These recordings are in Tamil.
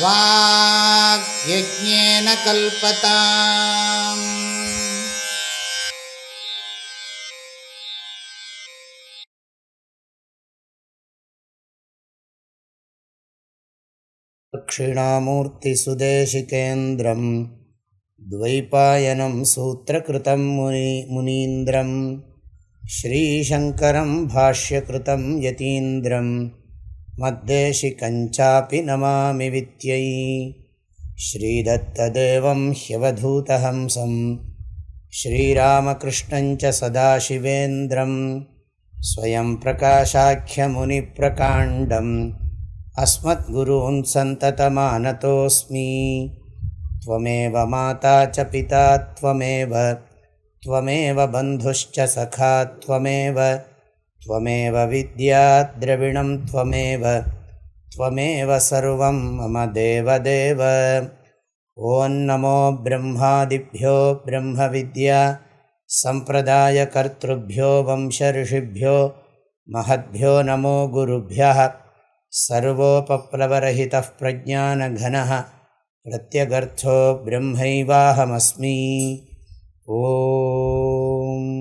வாக்யஜ்ஞேன கல்பதாம். தக்ஷிணாமூர்த்திசுதேசிகேந்திரம் த்வைபாயனம் சூத்ரகிருதம் முனீந்திரம் ஸ்ரீசங்கரம் பாஷ்யகிருதம் யதீந்திரம் மத்தேஷிகஞ்சாபி நமாமி வித்யை. ஸ்ரீதத்ததேவம் ஹ்யவதூதஹம்சம் ஸ்ரீராமகிருஷ்ணஞ்ச சதாசிவேந்திரம் ஸ்வயம் பிரகாசாக்கியமுனிப்ரகாண்டம் அஸ்மத்குரூன் சந்ததமானதோஸ்மி. த்வமேவ மாதா ச பிதா த்வமேவ பந்துஷ்ச சகா த்வமேவ வித்யா த்ரவிணம் த்வமேவ சர்வம் மம தேவதேவ. ஓம் நமோ பிரம்மாதிப்யோ பிரம்ம வித்யா சம்பிரதாய கர்த்ருப்யோ வம்ச ரிஷிப்யோ மஹத்யோ நமோ குருப்யः. சர்வோபப்ளவரஹிதः பிரஜ்ஞானகணः பிரத்யகர்த்தோ பிரம்மைவாஹமஸ்மி. ஓம்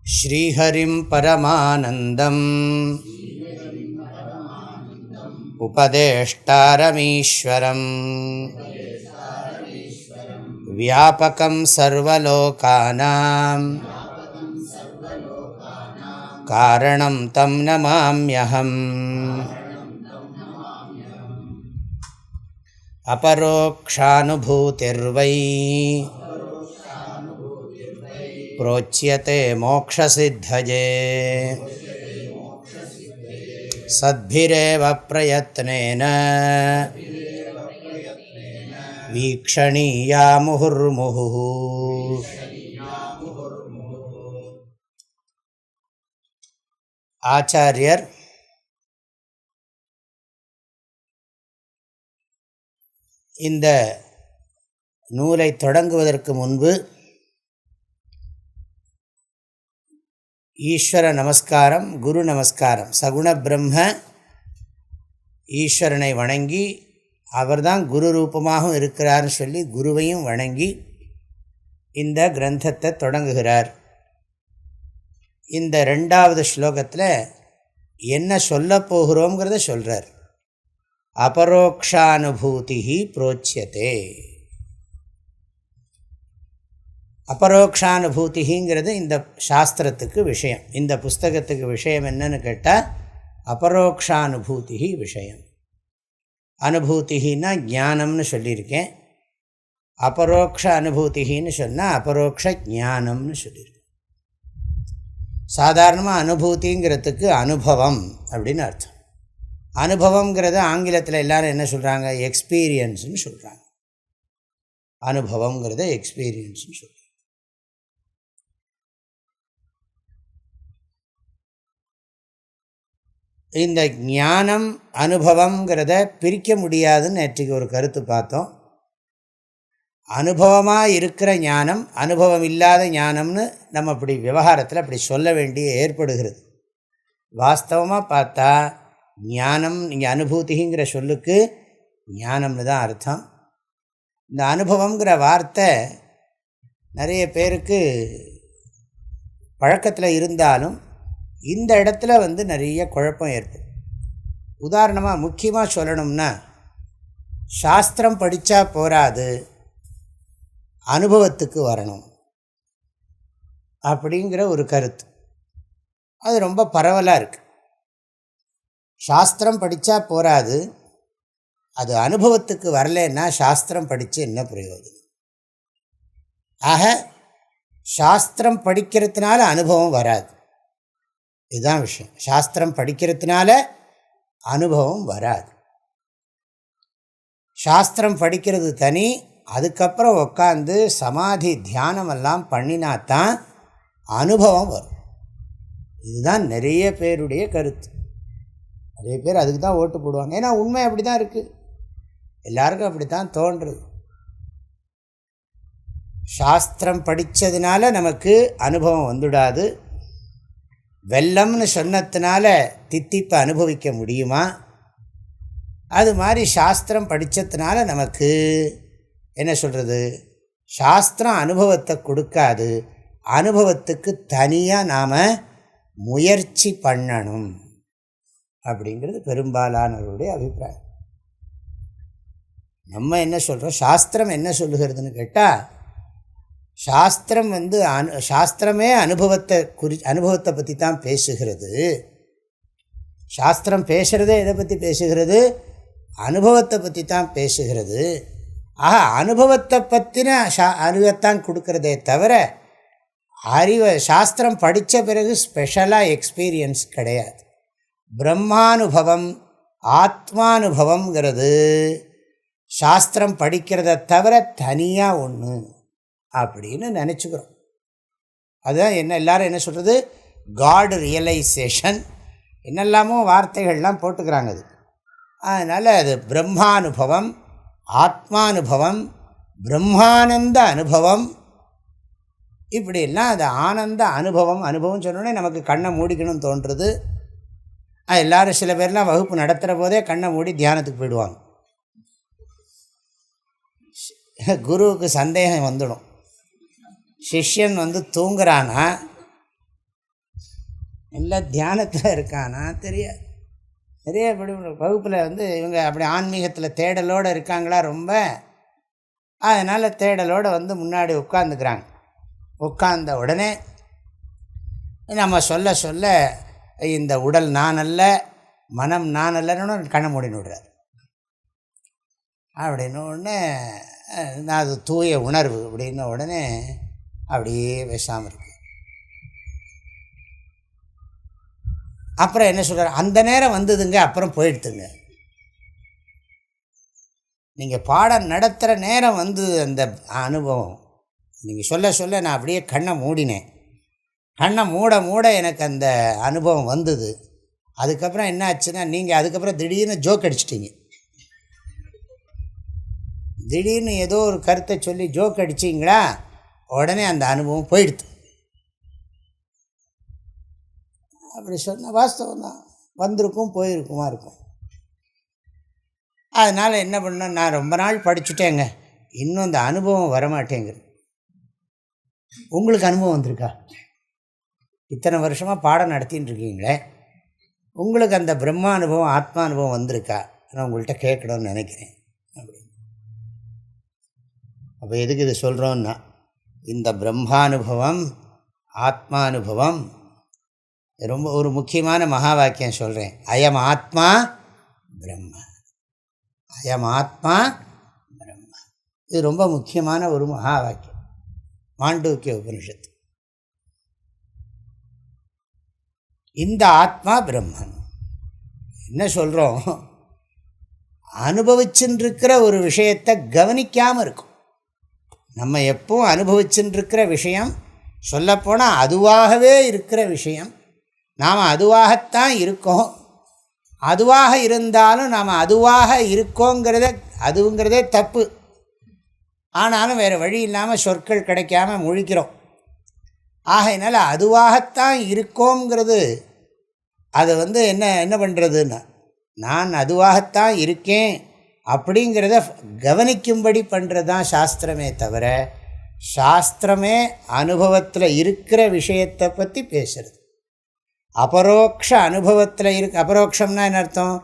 ஸ்ரீஹரிம் பரமானந்தம் உபதேஷ்டாரமீஸ்வரம் வியாபகம் சர்வலோகானாம் காரணம் தம் நமாம்யஹம். அபரோக்ஷானுபூதிர்வை ப்ரோச்யதே மோக்ஷசித்தயே சத்பிரேவ பிரயத்னேன வீக்ஷணீயா முहुर्முहुः. ஆச்சாரியர் இந்த நூலை தொடங்குவதற்கு முன்பு ஈஸ்வர நமஸ்காரம், குரு நமஸ்காரம், சகுண பிரம்ம ஈஸ்வரனை வணங்கி அவர்தான் குரு ரூபமாகவும் இருக்கிறார்னு சொல்லி குருவையும் வணங்கி இந்த கிரந்தத்தை தொடங்குகிறார். இந்த 2வது ஸ்லோகத்தில் என்ன சொல்ல போகிறோங்கிறத சொல்கிறார். அபரோக்ஷானுபூதி புரோச்யதே. அபரோக்ஷானுபூதிங்கிறது இந்த சாஸ்திரத்துக்கு விஷயம். இந்த புஸ்தகத்துக்கு விஷயம் என்னன்னு கேட்டால் அபரோக்ஷானுபூதி விஷயம். அனுபூதினா ஞானம்னு சொல்லியிருக்கேன். அபரோக்ஷ அனுபூதின்னு சொன்னால் அபரோக்ஷ ஞானம்னு சொல்லியிருக்கேன். சாதாரணமாக அனுபூதிங்கிறதுக்கு அனுபவம் அப்படின்னு அர்த்தம். அனுபவங்கிறத ஆங்கிலத்தில் எல்லோரும் என்ன சொல்கிறாங்க? எக்ஸ்பீரியன்ஸ்னு சொல்கிறாங்க. அனுபவங்கிறத எக்ஸ்பீரியன்ஸ்னு சொல்கிறாங்க. இந்த ஞானம் அனுபவங்கிறத பிரிக்க முடியாதுன்னு நேற்றுக்கு ஒரு கருத்து பார்த்தோம். அனுபவமாக இருக்கிற ஞானம், அனுபவம் இல்லாத ஞானம்னு நம்ம அப்படி விவகாரத்தில் அப்படி சொல்ல வேண்டிய ஏற்படுகிறது. வாஸ்தவமாக பார்த்தா ஞானம், இங்கே அனுபூதிங்கிற சொல்லுக்கு ஞானம்னு தான் அர்த்தம். இந்த அனுபவங்கிற வார்த்தை நிறைய பேருக்கு பழக்கத்தில் இருந்தாலும் இந்த இடத்துல நிறைய குழப்பம் ஏற்படும். உதாரணமாக முக்கியமாக சொல்லணும்னா, சாஸ்திரம் படித்தா போராது, அனுபவத்துக்கு வரணும் அப்படிங்கிற ஒரு கருத்து. அது ரொம்ப பரவலாக இருக்குது. சாஸ்திரம் படித்தா போராது, அது அனுபவத்துக்கு வரலன்னா சாஸ்திரம் படித்து என்ன பிரயோஜனம்? ஆக சாஸ்திரம் படிக்கிறதுனால அனுபவம் வராது. இதுதான் விஷயம். சாஸ்திரம் படிக்கிறதுனால அனுபவம் வராது. சாஸ்திரம் படிக்கிறது தனி, அதுக்கப்புறம் உட்காந்து சமாதி தியானமெல்லாம் பண்ணினாத்தான் அனுபவம் வரும். இதுதான் நிறைய பேருடைய கருத்து. நிறைய பேர் அதுக்கு தான் ஓட்டு போடுவாங்க. ஏன்னா உண்மை அப்படி தான் இருக்குது. எல்லாருக்கும் அப்படி தான் தோன்றுறது. சாஸ்திரம் படித்ததுனால நமக்கு அனுபவம் வந்துடாது. வெல்லம்னு சொன்னதுனால தித்திப்பை அனுபவிக்க முடியுமா? அது மாதிரி சாஸ்திரம் படித்ததுனால நமக்கு என்ன சொல்கிறது, சாஸ்திரம் அனுபவத்தை கொடுக்காது, அனுபவத்துக்கு தனியாக நாம் முயற்சி பண்ணணும் அப்படிங்கிறது பெரும்பாலானவருடைய அபிப்பிராயம். நம்ம என்ன சொல்கிறோம், சாஸ்திரம் என்ன சொல்லுகிறதுன்னு கேட்டால், சாஸ்திரம் சாஸ்திரமே அனுபவத்தை பற்றி தான் பேசுகிறது. சாஸ்திரம் பேசுகிறதே எதை பற்றி பேசுகிறது, அனுபவத்தை பற்றி தான் பேசுகிறது. ஆக அனுபவத்தை பற்றின அறிவைத்தான் கொடுக்கறதே தவிர சாஸ்திரம் படித்த பிறகு ஸ்பெஷலாக எக்ஸ்பீரியன்ஸ் கிடையாது. பிரம்மானுபவம் ஆத்மானுபவங்கிறது சாஸ்திரம் படிக்கிறத தவிர தனியாக ஒன்று அப்படின்னு நினச்சிக்கிறோம். அதுதான் எல்லாரும் என்ன சொல்கிறது, காட் ரியலைசேஷன் என்னெல்லாமோ வார்த்தைகள்லாம் போட்டுக்கிறாங்க. அது அதனால் அது பிரம்மானுபவம், ஆத்மானுபவம், பிரம்மானந்த அனுபவம், இப்படிலாம் அது ஆனந்த அனுபவம் சொன்னோடனே நமக்கு கண்ணை மூடிக்கணும்னு தோன்றுறது. எல்லோரும் சில பேர்லாம் வகுப்பு நடத்துகிற போதே கண்ணை மூடி தியானத்துக்கு போயிடுவாங்க. குருவுக்கு சந்தேகம் வந்துடும், சிஷ்யன் தூங்குறானா இல்லை தியானத்தில் இருக்கானா தெரியாது. நிறைய வகுப்பில் இவங்க அப்படி ஆன்மீகத்தில் தேடலோடு இருக்காங்களா ரொம்ப, அதனால் தேடலோடு முன்னாடி உட்காந்துக்கிறாங்க. உட்கார்ந்த உடனே நம்ம சொல்ல சொல்ல இந்த உடல் நான் அல்ல, மனம் நான் அல்லன்னு கண்ணை மூடின்னு விடுறார். அப்படின்னு உடனே நான் அது தூய உணர்வு அப்படின்ன உடனே அப்படியே பேசாமல் இருக்கு. அப்புறம் என்ன சொல்கிறார், அந்த நேரம் வந்ததுங்க அப்புறம் போயிடுத்துங்க. நீங்கள் பாடம் நடத்துகிற நேரம் அந்த அனுபவம் நீங்கள் சொல்ல சொல்ல நான் அப்படியே கண்ணை மூடினேன். கண்ணை மூட எனக்கு அந்த அனுபவம் வந்தது. அதுக்கப்புறம் என்ன ஆச்சுன்னா, நீங்கள் அதுக்கப்புறம் திடீர்னு ஜோக் அடிச்சிட்டிங்க. திடீர்னு ஏதோ ஒரு கருத்தை சொல்லி ஜோக் அடிச்சிங்களா, உடனே அந்த அனுபவம் போயிடுது. அப்படி சொன்னால் வாஸ்தவம் தான், வந்திருக்கும் போயிருக்குமா இருக்கும். அதனால் என்ன பண்ணேன், நான் ரொம்ப நாள் படிச்சுட்டேங்க, இன்னும் அந்த அனுபவம் வரமாட்டேங்கிறது. உங்களுக்கு அனுபவம் வந்திருக்கா? இத்தனை வருஷமாக பாடம் நடத்தின்னு இருக்கீங்களே, உங்களுக்கு அந்த பிரம்மா அனுபவம் ஆத்மா அனுபவம் வந்திருக்கா? நான் உங்கள்கிட்ட கேட்கணும்னு நினைக்கிறேன் அப்படின்னு. அப்போ எதுக்கு இது சொல்கிறோன்னா, இந்த பிரம்மானுபவம் ஆத்மானுபவம் ரொம்ப ஒரு முக்கியமான மகா வாக்கியம் சொல்கிறேன். அயம் ஆத்மா பிரம்ம, அயம் ஆத்மா பிரம்ம. இது ரொம்ப முக்கியமான ஒரு மகா வாக்கியம், மாண்டூக்கிய உபனிஷத்து. இந்த ஆத்மா பிரம்மன். என்ன சொல்கிறோம், அனுபவிச்சுருக்கிற ஒரு விஷயத்தை கவனிக்காமல் இருக்கும். நம்ம எப்பவும் அனுபவிச்சுருக்கிற விஷயம், சொல்லப்போனால் அதுவாகவே இருக்கிற விஷயம், நாம் அதுவாகத்தான் இருக்கோம். அதுவாக இருந்தாலும் நாம் அதுவாக அதுங்கிறதே தப்பு. ஆனாலும் வேறு வழி இல்லாமல் சொற்கள் கிடைக்காமல் முழிக்கிறோம். ஆகையினால அதுவாகத்தான் இருக்கோங்கிறது, அது என்ன பண்ணுறதுன்னா, நான் அதுவாகத்தான் இருக்கேன் அப்படிங்கிறத கவனிக்கும்படி பண்ணுறது தான் சாஸ்திரமே தவிர, சாஸ்திரமே அனுபவத்தில் இருக்கிற விஷயத்தை பற்றி பேசுறது. அபரோக்ஷ அனுபவத்தில் அபரோக்ஷம்னா என்ன அர்த்தம்,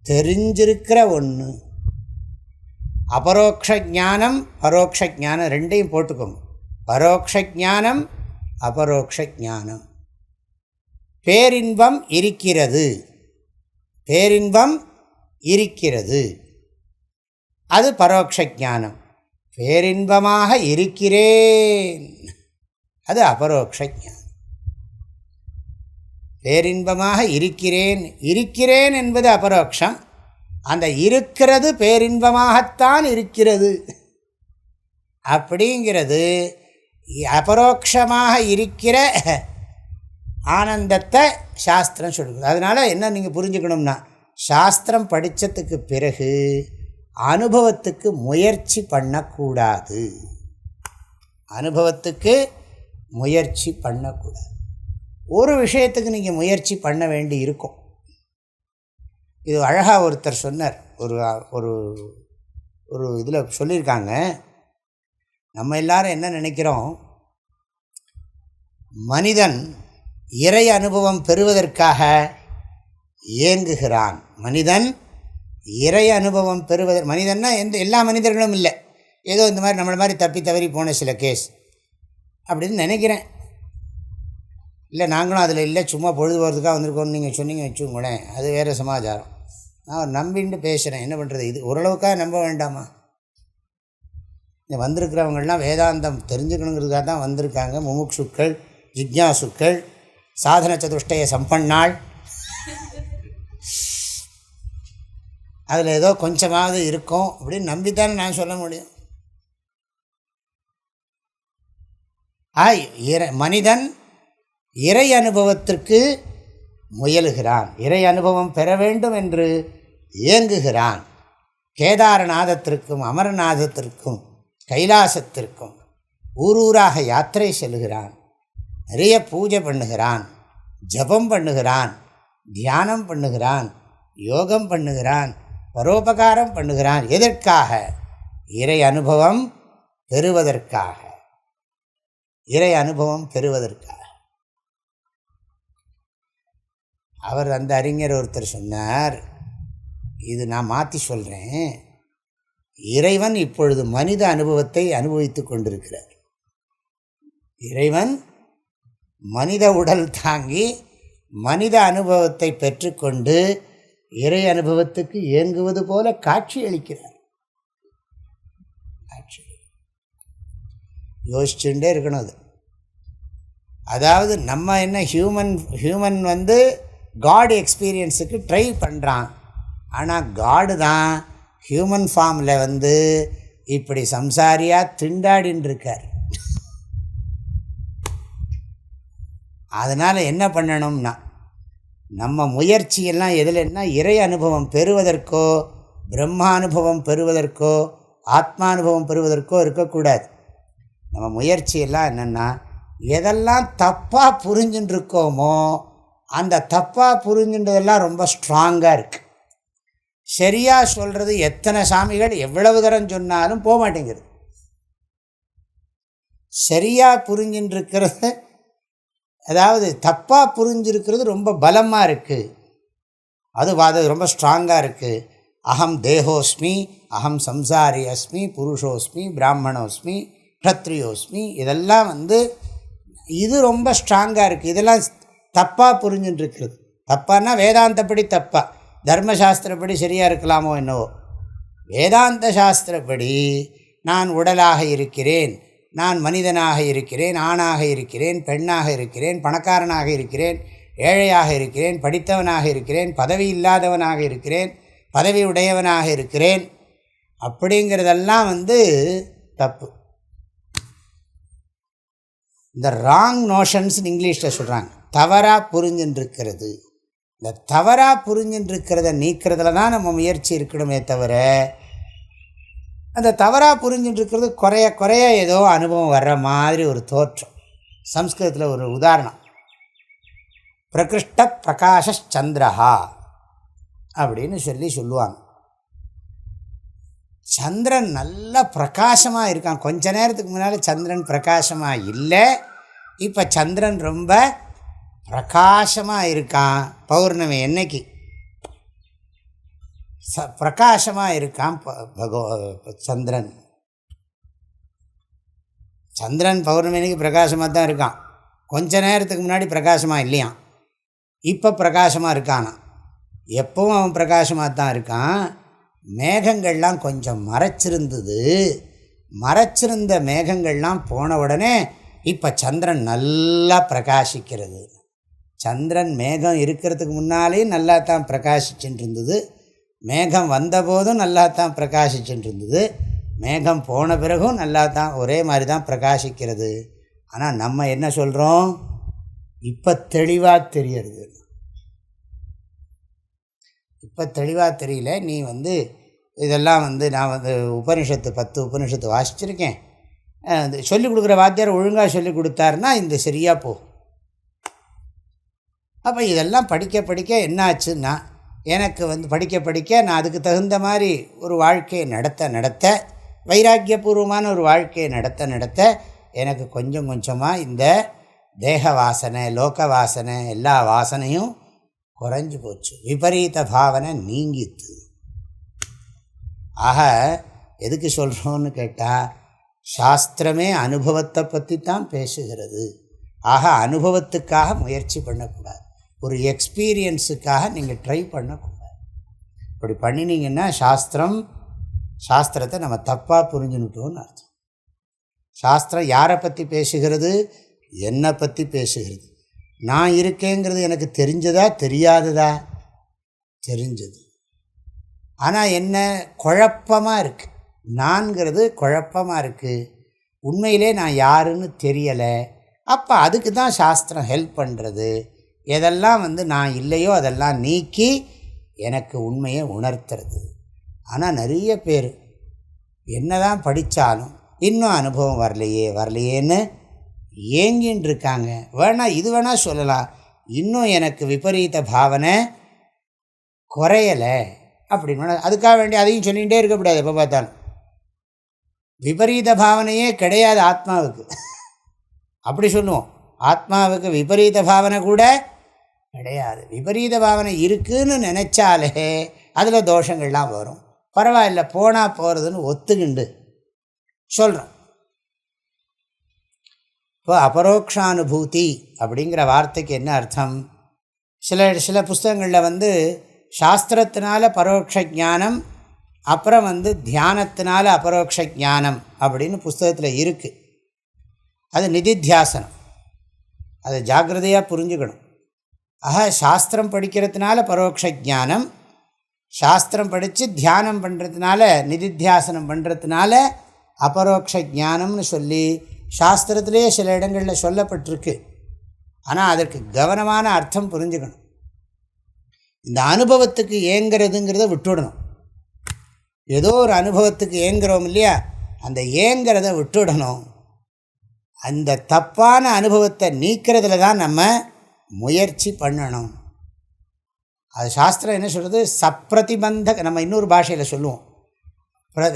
தெரிஞ்சிருக்கிற ஒன்று. அபரோக்ஷ ஞானம் பரோக்ஷ ஞானம் ரெண்டையும் போட்டுக்கோங்க. பரோக்ஷ ஞானம் அபரோக்ஷ ஞானம். பேரின்பம் இருக்கிறது, பேரின்பம் இருக்கிறது, அது பரோக்ஷ ஞானம். பேரின்பமாக இருக்கிறேன், அது அபரோக்ஷ ஞானம். பேரின்பமாக இருக்கிறேன் என்பது அபரோக்ஷம். அந்த இருக்கிறது பேரின்பமாகத்தான் இருக்கிறது அப்படிங்கிறது அபரோக்ஷமாக இருக்கிற ஆனந்தத்தை சாஸ்திரம் சொல்லுது. அதனால் என்ன நீங்கள் புரிஞ்சுக்கணும்னா, சாஸ்திரம் படித்ததுக்கு பிறகு அனுபவத்துக்கு முயற்சி பண்ணக்கூடாது. அனுபவத்துக்கு முயற்சி பண்ணக்கூடாது. ஒரு விஷயத்துக்கு நீங்கள் முயற்சி பண்ண வேண்டி இருக்கும். இது அழகாக ஒருத்தர் சொன்னார். ஒரு ஒரு ஒரு இதில் சொல்லியிருக்காங்க. நம்ம எல்லாரும் என்ன நினைக்கிறோம், மனிதன் இறை அனுபவம் பெறுவதற்காக ஏங்குகிறான். மனிதன் இறை அனுபவம் மனிதன்னா எல்லா மனிதர்களும் இல்லை, ஏதோ இந்த மாதிரி நம்மளை மாதிரி தப்பி தவறி போன சில கேஸ் அப்படின்னு நினைக்கிறேன். இல்லை நாங்களும் அதில் இல்லை, சும்மா பொழுது போகிறதுக்காக வந்திருக்கோன்னு நீங்கள் சொன்னீங்க வச்சுக்கோங்களேன், அது வேறு சமாச்சாரம். நான் நம்பின்ட்டு பேசுகிறேன், என்ன பண்ணுறது, இது ஓரளவுக்காக நம்ப வேண்டாமா? இங்கே வந்திருக்கிறவங்கள்லாம் வேதாந்தம் தெரிஞ்சுக்கணுங்கிறதுக்காக தான் வந்திருக்காங்க. முமுட்சுக்கள், ஜிக்ஞாசுக்கள், சாதன சதுஷ்டய சம்பன்னாள், அதில் ஏதோ கொஞ்சமாவது இருக்கும் அப்படின்னு நம்பித்தானே நான் சொல்ல முடியும். மனிதன் இறை அனுபவத்திற்கு முயலுகிறான், இறை அனுபவம் பெற வேண்டும் என்று ஏங்குகிறான். கேதாரநாதத்திற்கும் அமரநாதத்திற்கும் கைலாசத்திற்கும் ஊரூராக யாத்திரை செல்கிறான், நிறைய பூஜை பண்ணுகிறான், ஜபம் பண்ணுகிறான், தியானம் பண்ணுகிறான், யோகம் பண்ணுகிறான், பரோபகாரம் பண்ணுகிறான். எதற்காக? இறை அனுபவம் பெறுவதற்காக. இறை அனுபவம் பெறுவதற்காக. அவர் அந்த அறிஞர் ஒருத்தர் சொன்னார், இது நான் மாற்றி சொல்கிறேன், இறைவன் இப்பொழுது மனித அனுபவத்தை அனுபவித்து கொண்டிருக்கிறார். இறைவன் மனித உடல் தாங்கி மனித அனுபவத்தை பெற்றுக்கொண்டு இறை அனுபவத்துக்கு ஏங்குவது போல காட்சி அளிக்கிறார். காட்சி யோசிச்சுட்டே இருக்கணும் அது. அதாவது நம்ம என்ன ஹியூமன் காட் எக்ஸ்பீரியன்ஸுக்கு ட்ரை பண்ணுறான். ஆனால் காடு தான் ஹியூமன் ஃபார்மில் இப்படி சம்சாரியாக திண்டாடின்னு இருக்கார். அதனால் என்ன பண்ணணும்னா, நம்ம முயற்சியெல்லாம் எதுலன்னா இறை அனுபவம் பெறுவதற்கோ பிரம்மானுபவம் பெறுவதற்கோ ஆத்மானுபவம் பெறுவதற்கோ இருக்கக்கூடாது. நம்ம முயற்சியெல்லாம் என்னென்னா, எதெல்லாம் தப்பாக புரிஞ்சுட்டு இருக்கோமோ அந்த தப்பாக புரிஞ்சுன்றதெல்லாம் ரொம்ப ஸ்ட்ராங்காக இருக்குது. சரியாக சொல்கிறது எத்தனை சாமிகள் எவ்வளவு தரம் சொன்னாலும் போக மாட்டேங்கிறது. சரியாக புரிஞ்சுட்டுருக்கிறது, அதாவது தப்பாக புரிஞ்சிருக்கிறது ரொம்ப பலமாக இருக்குது, அது ரொம்ப ஸ்ட்ராங்காக இருக்குது. அகம் தேகோஸ்மி, அகம் சம்சாரி அஸ்மி, புருஷோஸ்மி, பிராமணோஸ்மி, க்ஷத்ரியோஸ்மி, இதெல்லாம் இது ரொம்ப ஸ்ட்ராங்காக இருக்குது. இதெல்லாம் தப்பாக புரிஞ்சுட்டுருக்கிறது. தப்பான்னா வேதாந்தப்படி தப்பா, தர்மசாஸ்திரப்படி சரியாக இருக்கலாமோ என்னவோ. வேதாந்த சாஸ்திரப்படி நான் உடலாக இருக்கிறேன், நான் மனிதனாக இருக்கிறேன், ஆணாக இருக்கிறேன், பெண்ணாக இருக்கிறேன், பணக்காரனாக இருக்கிறேன், ஏழையாக இருக்கிறேன், படித்தவனாக இருக்கிறேன், பதவி இல்லாதவனாக இருக்கிறேன், பதவி உடையவனாக இருக்கிறேன், அப்படிங்கிறதெல்லாம் தப்பு. இந்த ராங் நோஷன்ஸ்னு இங்கிலீஷில் சொல்கிறாங்க, தவறாக புரிஞ்சுட்டுருக்கிறது. இந்த தவறாக புரிஞ்சுட்டுருக்கிறத நீக்கிறதுல தான் நம்ம முயற்சி இருக்கணுமே தவிர, அந்த தவறாக புரிஞ்சுட்டுருக்கிறது குறைய குறைய ஏதோ அனுபவம் வர்ற மாதிரி ஒரு தோற்றம். சம்ஸ்கிருதத்தில் ஒரு உதாரணம், பிரகிருஷ்ட பிரகாஷந்திரஹா அப்படின்னு சொல்லுவாங்க. சந்திரன் நல்லா பிரகாசமாக இருக்கான். கொஞ்ச நேரத்துக்கு முன்னால் சந்திரன் பிரகாசமாக இல்லை, இப்போ சந்திரன் ரொம்ப பிரகாசமாக இருக்கான். பௌர்ணமி என்னைக்கு பிரகாசமாக இருக்கான் சந்திரன். சந்திரன் பௌர்ணமி அன்னைக்கு பிரகாசமாக தான் இருக்கான். கொஞ்ச நேரத்துக்கு முன்னாடி பிரகாசமாக இல்லையான், இப்போ பிரகாசமாக இருக்கானா. எப்பவும் அவன் பிரகாசமாக தான் இருக்கான். மேகங்கள்லாம் கொஞ்சம் மறைச்சிருந்த மேகங்கள்லாம் போன உடனே இப்போ சந்திரன் நல்லா பிரகாசிக்கிறது. சந்திரன் மேகம் இருக்கிறதுக்கு முன்னாலே நல்லா தான் பிரகாசிச்சுட்டு இருந்தது, மேகம் வந்தபோதும் நல்லா தான் பிரகாசிச்சுட்டு இருந்தது, மேகம் போன பிறகும் நல்லா தான் ஒரே மாதிரி தான் பிரகாசிக்கிறது. ஆனால் நம்ம என்ன சொல்கிறோம், இப்போ தெளிவாக தெரியறது. இப்போ தெளிவாக தெரியல. நீ இதெல்லாம் நான் உபனிஷத்து 10 உபனிஷத்து வாசிச்சிருக்கேன், சொல்லிக் கொடுக்குற வாத்தியார் ஒழுங்காக சொல்லி கொடுத்தாருன்னா இந்த சரியாக போகும். அப்போ இதெல்லாம் படிக்க படிக்க என்ன ஆச்சுன்னா, எனக்கு படிக்க படிக்க நான் அதுக்கு தகுந்த மாதிரி ஒரு வாழ்க்கையை நடத்த வைராக்கியபூர்வமான ஒரு வாழ்க்கையை நடத்த எனக்கு கொஞ்சம் கொஞ்சமாக இந்த தேக வாசனை, லோக வாசனை, எல்லா வாசனையும் குறைஞ்சி போச்சு. விபரீத பாவனை நீங்கித்து. ஆக எதுக்கு சொல்கிறோன்னு கேட்டால், சாஸ்திரமே அனுபவத்தை பற்றி தான் பேசுகிறது. ஆக அனுபவத்துக்காக முயற்சி பண்ணக்கூடாது, ஒரு எக்ஸ்பீரியன்ஸுக்காக நீங்கள் ட்ரை பண்ணக்கூடாது. இப்படி பண்ணினீங்கன்னா சாஸ்திரத்தை நம்ம தப்பாக புரிஞ்சுனுட்டோன்னு அர்த்தம். சாஸ்திரம் யாரை பற்றி பேசுகிறது? என்னை பற்றி பேசுகிறது. நான் இருக்கேங்கிறது எனக்கு தெரிஞ்சதா தெரியாததா? தெரிஞ்சது. ஆனால் என்ன குழப்பமாக இருக்குது, நான்கிறது குழப்பமாக இருக்குது, உண்மையிலே நான் யாருன்னு தெரியலை. அப்போ அதுக்கு தான் சாஸ்திரம் ஹெல்ப் பண்ணுறது. எதெல்லாம் நான் இல்லையோ அதெல்லாம் நீக்கி எனக்கு உண்மையை உணர்த்துறது. ஆனால் நிறைய பேர் என்ன தான் படித்தாலும் இன்னும் அனுபவம் வரலையேன்னு ஏங்கின்னு இருக்காங்க. இது வேணால் சொல்லலாம், இன்னும் எனக்கு விபரீத பாவனை குறையலை அப்படின்னு. அதுக்காக வேண்டி அதையும் சொல்லிகிட்டே இருக்கக்கூடாது. எப்போ பார்த்தாலும் விபரீத பாவனையே கிடையாது ஆத்மாவுக்கு. அப்படி சொல்லுவோம், ஆத்மாவுக்கு விபரீத பாவனை கூட கிடையாது. விபரீத பாவனை இருக்குதுன்னு நினச்சாலே அதில் தோஷங்கள்லாம் வரும். பரவாயில்ல, போனால் போகிறதுன்னு ஒத்துக்கிண்டு சொல்கிறோம். இப்போ அபரோக்ஷானுபூதி அப்படிங்கிற வார்த்தைக்கு என்ன அர்த்தம்? சில புஸ்தகங்களில் சாஸ்திரத்தினால பரோட்ச ஞானம், அப்புறம் தியானத்தினால அபரோக்ஷ ஞானம் அப்படின்னு புஸ்தகத்தில் இருக்குது. அது நிதித்தியாசனம், அதை ஜாக்கிரதையாக புரிஞ்சுக்கணும். ஆக சாஸ்திரம் படிக்கிறதுனால பரோட்ச ஞானம், சாஸ்திரம் படித்து தியானம் பண்ணுறதுனால, நிதித்தியாசனம் பண்ணுறதுனால அபரோக்ஷ ஞானம்னு சொல்லி சாஸ்திரத்திலே சில இடங்களில் சொல்லப்பட்டிருக்கு. ஆனால் அதற்கு கவனமான அர்த்தம் புரிஞ்சுக்கணும். இந்த அனுபவத்துக்கு ஏங்கிறதுங்கிறத விட்டுவிடணும். ஏதோ ஒரு அனுபவத்துக்கு ஏங்குறோம் இல்லையா, அந்த ஏங்கிறத விட்டுவிடணும். அந்த தப்பான அனுபவத்தை நீக்கிறதுல தான் நம்ம முயற்சி பண்ணணும். அது சாஸ்திரம் என்ன சொல்கிறது? சப்ரதிபந்தக, நம்ம இன்னொரு பாஷையில் சொல்லுவோம்,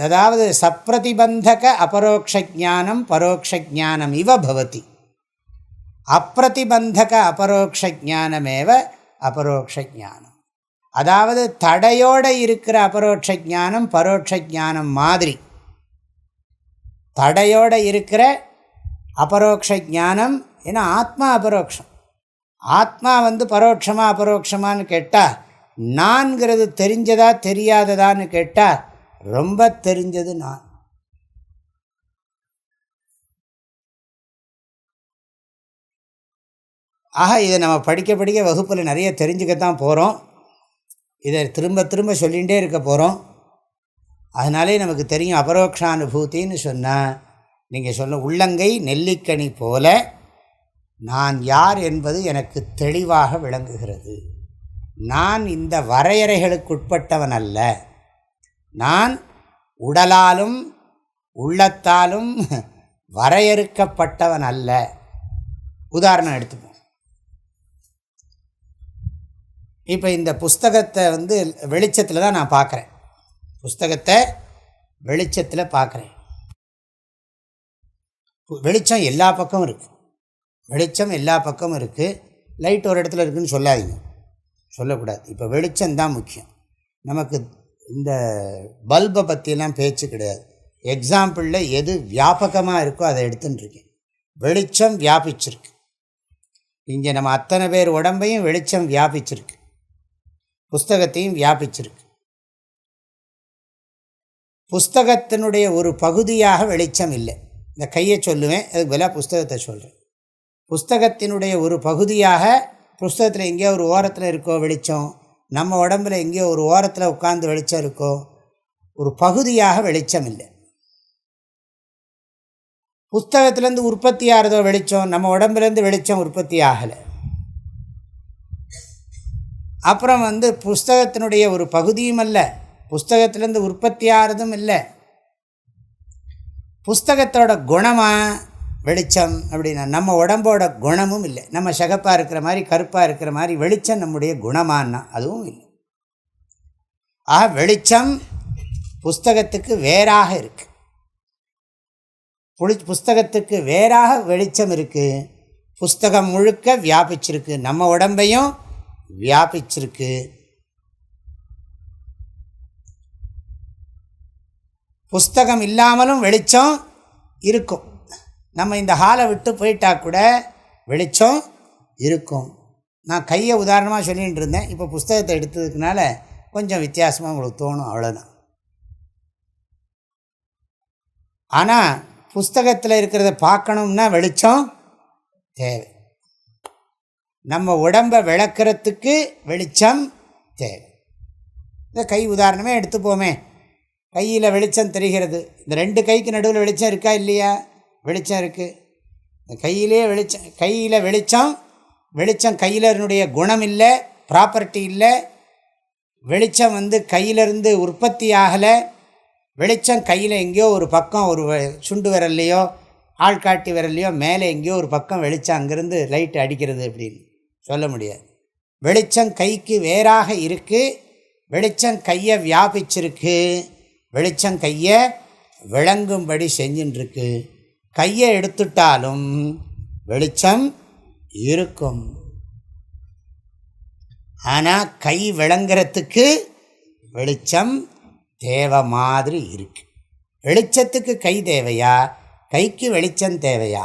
அதாவது சப்ரதிபந்தக அபரோக்ஷ ஞானம் பரோக்ஷ ஞானம் இவ பவதி, அப்பிரதிபந்தக அபரோக்ஷ ஞானமேவ அபரோக்ஷ ஞானம். அதாவது தடையோடு இருக்கிற அபரோக்ஷ ஞானம் பரோட்ச ஞானம் மாதிரி. தடையோடு இருக்கிற அபரோக்ஷ ஞானம், ஏன்னா ஆத்மா அபரோக்ஷம். ஆத்மா பரோட்சமாக அபரோக்ஷமானு கேட்டால், நான்கிறது தெரிஞ்சதா தெரியாததான்னு கேட்டால் ரொம்ப தெரிஞ்சது நான். ஆக இதை நம்ம படிக்க வகுப்பில் நிறைய தெரிஞ்சுக்கத்தான் போகிறோம். இதை திரும்ப திரும்ப சொல்லிகிட்டே இருக்க போகிறோம். அதனாலே நமக்கு தெரியும், அபரோக்ஷானுபூத்தின்னு சொன்னால் நீங்கள் சொல்ல உள்ளங்கை நெல்லிக்கனி போல நான் யார் என்பது எனக்கு தெளிவாக விளங்குகிறது. நான் இந்த வரையறைகளுக்குட்பட்டவன் அல்ல. நான் உடலாலும் உள்ளத்தாலும் வரையறுக்கப்பட்டவன் அல்ல. உதாரணம் எடுத்துப்போம். இப்போ இந்த புஸ்தகத்தை வெளிச்சத்தில் தான் நான் பார்க்குறேன். புஸ்தகத்தை வெளிச்சத்தில் பார்க்குறேன். வெளிச்சம் எல்லா பக்கமும் இருக்குது. வெளிச்சம் எல்லா பக்கமும் இருக்குது. லைட் ஒரு இடத்துல இருக்குதுன்னு சொல்லாதீங்க, சொல்லக்கூடாது. இப்போ வெளிச்சம்தான் முக்கியம் நமக்கு. இந்த பல்பை பற்றியெல்லாம் பேச்சு கிடையாது. எக்ஸாம்பிளில் எது வியாபகமாக இருக்கோ அதை எடுத்துட்டுருக்கேன். வெளிச்சம் வியாபிச்சிருக்கு. இங்கே நம்ம அத்தனை பேர் உடம்பையும் வெளிச்சம் வியாபிச்சிருக்கு, புஸ்தகத்தையும் வியாபிச்சிருக்கு. புஸ்தகத்தினுடைய ஒரு பகுதியாக வெளிச்சம் இல்லை. இந்த கையை சொல்லுவேன், அதுக்கு பதிலாக புஸ்தகத்தை சொல்கிறேன். புஸ்தகத்தினுடைய ஒரு பகுதியாக, புஸ்தகத்தில் எங்கேயோ ஒரு ஓரத்தில் இருக்கோ வெளிச்சம், நம்ம உடம்பில் எங்கேயோ ஒரு ஓரத்தில் உட்கார்ந்து வெளிச்சம் இருக்கோ, ஒரு பகுதியாக வெளிச்சம் இல்லை. புஸ்தகத்திலேருந்து உற்பத்தி ஆகிறதோ வெளிச்சம், நம்ம உடம்புலேருந்து வெளிச்சம் உற்பத்தி ஆகலை. அப்புறம் புஸ்தகத்தினுடைய ஒரு பகுதியும் அல்ல, புஸ்தகத்திலேருந்து உற்பத்தி ஆகிறதும் இல்லை. புஸ்தகத்தோட குணமாக வெளிச்சம் அப்படின்னா நம்ம உடம்போட குணமும் இல்லை. நம்ம சகப்பாக இருக்கிற மாதிரி கருப்பாக இருக்கிற மாதிரி வெளிச்சம் நம்முடைய குணமானா அதுவும் இல்லை. வெளிச்சம் புஸ்தகத்துக்கு வேறாக இருக்கு. புஸ்தகத்துக்கு வேறாக வெளிச்சம் இருக்குது. புஸ்தகம் முழுக்க வியாபிச்சிருக்கு, நம்ம உடம்பையும் வியாபிச்சிருக்கு. புஸ்தகம் இல்லாமலும் வெளிச்சம் இருக்கும். நம்ம இந்த ஹாலை விட்டு போயிட்டா கூட வெளிச்சம் இருக்கும். நான் கையை உதாரணமாக சொல்லிகிட்டு இருந்தேன். இப்போ புஸ்தகத்தை எடுத்ததுக்குனால கொஞ்சம் வித்தியாசமாக உங்களுக்கு தோணும், அவ்வளோதான். ஆனால் புஸ்தகத்தில் இருக்கிறத பார்க்கணும்னா வெளிச்சம் தேவை. நம்ம உடம்பை விளக்கிறதுக்கு வெளிச்சம் தேவை. இந்த கை உதாரணமே எடுத்துப்போமே. கையில் வெளிச்சம் தெரிகிறது. இந்த ரெண்டு கைக்கு நடுவில் வெளிச்சம் இருக்கா இல்லையா? வெளிச்சம் இருக்குது. இந்த கையில் வெளிச்சம் கையிலனுடைய குணம் இல்லை, ப்ராப்பர்ட்டி இல்லை. வெளிச்சம் கையிலிருந்து உற்பத்தி ஆகலை. வெளிச்சம் கையில் எங்கேயோ ஒரு பக்கம், ஒரு சுண்டு விரல்லையோ ஆள்காட்டி விரல்லையோ மேலே எங்கேயோ ஒரு பக்கம் வெளிச்சம் அங்கேருந்து லைட்டு அடிக்கிறது அப்படின்னு சொல்ல முடியாது. வெளிச்சம் கைக்கு வேறாக இருக்குது. வெளிச்சம் கையை வியாபிச்சிருக்கு. வெளிச்சம் கையை விளங்கும்படி செஞ்சுட்டுருக்கு. கையை எடுத்துட்டாலும் வெளிச்சம் இருக்கும். ஆனால் கை விளங்குறதுக்கு வெளிச்சம் தேவை மாதிரி இருக்கு. வெளிச்சத்துக்கு கை தேவையா, கைக்கு வெளிச்சம் தேவையா?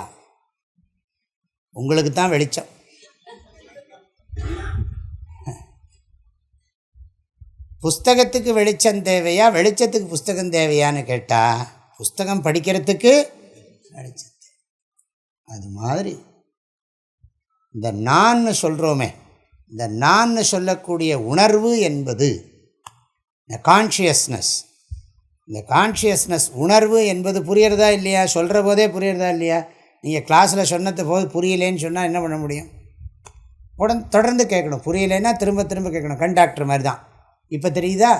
உங்களுக்கு தான் வெளிச்சம். புஸ்தகத்துக்கு வெளிச்சம் தேவையா, வெளிச்சத்துக்கு புஸ்தகம் தேவையான்னு கேட்டால் புஸ்தகம் படிக்கிறதுக்கு வெளிச்சம் தேவை. அது மாதிரி இந்த நான்னு சொல்கிறோமே, இந்த நான்னு சொல்லக்கூடிய உணர்வு என்பது இந்த கான்ஷியஸ்னஸ். இந்த கான்ஷியஸ்னஸ் உணர்வு என்பது புரியறதா இல்லையா? சொல்கிற போதே புரியறதா இல்லையா? நீங்கள் கிளாஸில் சொன்னது போது புரியலேன்னு சொன்னால் என்ன பண்ண முடியும்? தொடர்ந்து கேட்கணும். புரியலைன்னா திரும்ப திரும்ப கேட்கணும். கண்டாக்டர் மாதிரி தான். இப்போ தெரியுதா?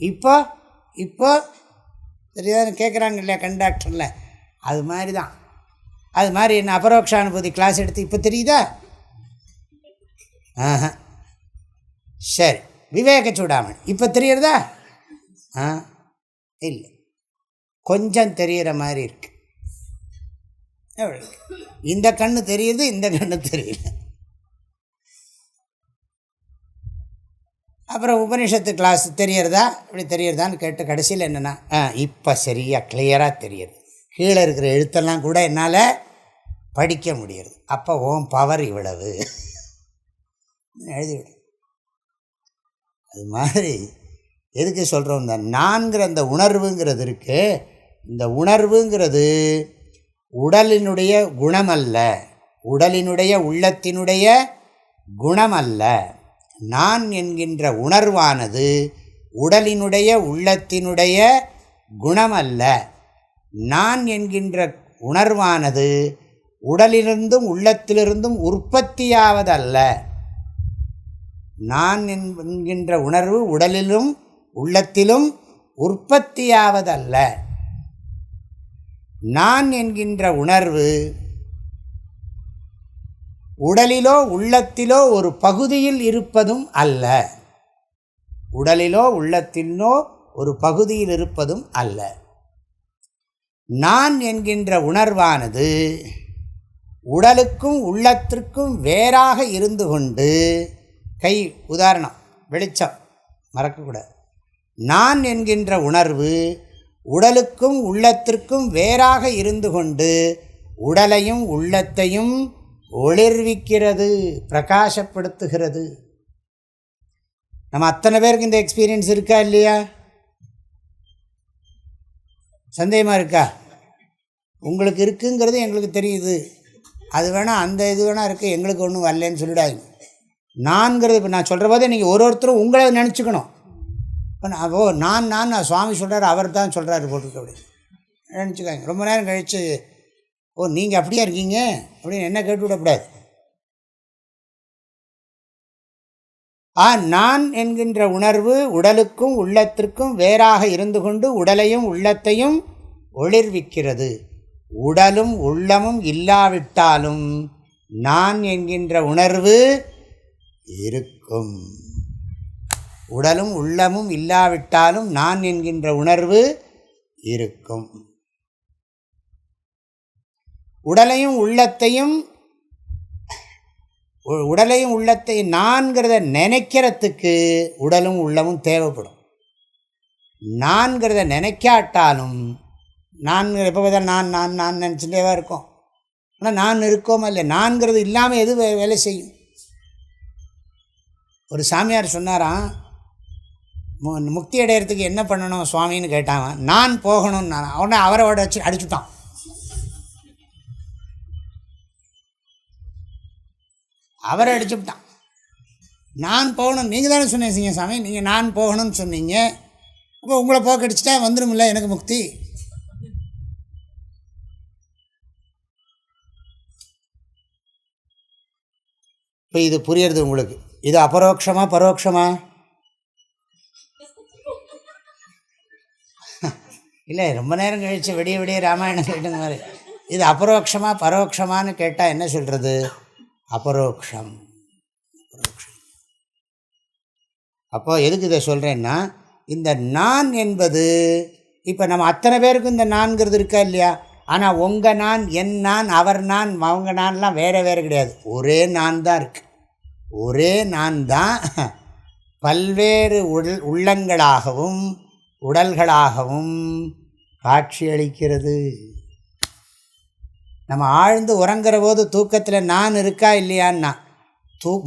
இப்போ தெரியாதுன்னு கேட்குறாங்க இல்லையா கண்டாக்டரில்? அது மாதிரி தான். அது மாதிரி என்ன அபரோக்ஷானுபூதி கிளாஸ் எடுத்து இப்போ தெரியுதா? சரி. விவேக சூடாமணி இப்போ தெரியுறதா? இல்லை, கொஞ்சம் தெரிகிற மாதிரி இருக்கு. இந்த கண்ணு தெரியுது, இந்த கண்ணு தெரியல. அப்புறம் உபனிஷத்து கிளாஸ் தெரியறதா, இப்படி தெரியறதான்னு கேட்டு கடைசியில் என்னென்னா இப்போ சரியாக கிளியராக தெரியுது. கீழே இருக்கிற எழுத்தெல்லாம் கூட என்னால் படிக்க முடியுது. அப்போ ஓம் பவர் இவ்வளவு எழுதிவிடு. அது மாதிரி எதுக்கு சொல்கிறோம்? இந்த நான்கிற அந்த உணர்வுங்கிறது இருக்குது. இந்த உணர்வுங்கிறது உடலினுடைய குணம் அல்ல, உடலினுடைய உள்ளத்தினுடைய குணம் அல்ல. நான் என்கின்ற உணர்வானது உடலினுடைய உள்ளத்தினுடைய குணம் அல்ல. நான் என்கின்ற உணர்வானது உடலிலிருந்தும் உள்ளத்திலிருந்தும் உற்பத்தியாவதல்ல. நான் என்கின்ற உணர்வு உடலிலும் உள்ளத்திலும் உற்பத்தியாவதல்ல. நான் என்கின்ற உணர்வு உடலிலோ உள்ளத்திலோ ஒரு பகுதியில் இருப்பதும் அல்ல. உடலிலோ உள்ளத்திலோ ஒரு பகுதியில் இருப்பதும் அல்ல. நான் என்கின்ற உணர்வானது உடலுக்கும் உள்ளத்திற்கும் வேறாக இருந்து கொண்டு, கை உதாரணம், வெளிச்சம் மறக்கக்கூடாது. நான் என்கின்ற உணர்வு உடலுக்கும் உள்ளத்திற்கும் வேறாக இருந்து கொண்டு உடலையும் உள்ளத்தையும் ஒளிர்விக்கிறது, பிரகாசப்படுத்துகிறது. நம்ம அத்தனை பேருக்கு இந்த எக்ஸ்பீரியன்ஸ் இருக்கா இல்லையா? சந்தேகமாக இருக்கா? உங்களுக்கு இருக்குங்கிறது எங்களுக்கு தெரியுது. அது வேணால் அந்த இது வேணால் இருக்குது, எங்களுக்கு ஒன்றும் வரலன்னு சொல்லிடாதீங்க. நான்கிறது இப்போ நான் சொல்கிற போதே நீங்கள் ஒருத்தரும் உங்களை நினச்சிக்கணும். இப்போ நான் சுவாமி சொல்கிறார், அவர் தான் சொல்கிறாரு போட்டிருக்க அப்படின்னு நினச்சிக்காங்க. ரொம்ப நேரம் கழித்து நீங்கள் அப்படியே இருக்கீங்க அப்படின்னு என்ன கேட்டு விடக்கூடாது. நான் என்கின்ற உணர்வு உடலுக்கும் உள்ளத்திற்கும் வேறாக இருந்து கொண்டு உடலையும் உள்ளத்தையும் ஒளிர்விக்கிறது. உடலும் உள்ளமும் இல்லாவிட்டாலும் நான் என்கின்ற உணர்வு இருக்கும். உடலும் உள்ளமும் இல்லாவிட்டாலும் நான் என்கின்ற உணர்வு இருக்கும். உடலையும் உள்ளத்தையும் நான்கிறத நினைக்கிறதுக்கு உடலும் உள்ளமும் தேவைப்படும். நான்கிறத நினைக்காட்டாலும் நான் எப்போ நான் நான் நான் நினச்சிட்டேவா இருக்கோம். ஆனால் நான் இருக்கோமா இல்லை, நான்கிறது இல்லாமல் எது வேலை செய்யும்? ஒரு சாமியார் சொன்னாராம், முக்தி அடையிறதுக்கு என்ன பண்ணணும் சுவாமின்னு கேட்டாங்க. நான் போகணும்னு நான் அவனை அவரோட வச்சு அடிச்சுட்டான். அவரை அடிச்சுட்டான். நான் போகணும், நீங்கள் தானே சொன்னீங்க சாமி, நீங்கள் நான் போகணும்னு சொன்னீங்க, இப்போ உங்களை போக்கடிச்சிட்டா வந்துடும்ல எனக்கு முக்தி. இப்போ இது புரியுறது உங்களுக்கு? இது அபரோக்ஷமா பரோட்சமா? இல்லை, ரொம்ப நேரம் கழித்து விடிய விடிய ராமாயணம் கேட்டுங்க மாதிரி. இது அபரோக்ஷமா பரோட்சமானு கேட்டால் என்ன சொல்கிறது? அபரோக்ஷம். அப்போது எதுக்கு இதை சொல்கிறேன்னா, இந்த நான் என்பது இப்போ நம்ம அத்தனை பேருக்கும் இந்த நான்கிறது இருக்கா இல்லையா? ஆனால் உங்கள் நான், என் நான், அவர் நான், அவங்க நான்லாம் வேறு வேறு கிடையாது. ஒரே நான் தான் இருக்குது. ஒரே நான் தான் பல்வேறு உள்ளங்களாகவும் உடல்களாகவும் காட்சியளிக்கிறது. நம்ம ஆழ்ந்து உறங்குற போது தூக்கத்தில் நான் இருக்கா இல்லையான்னா,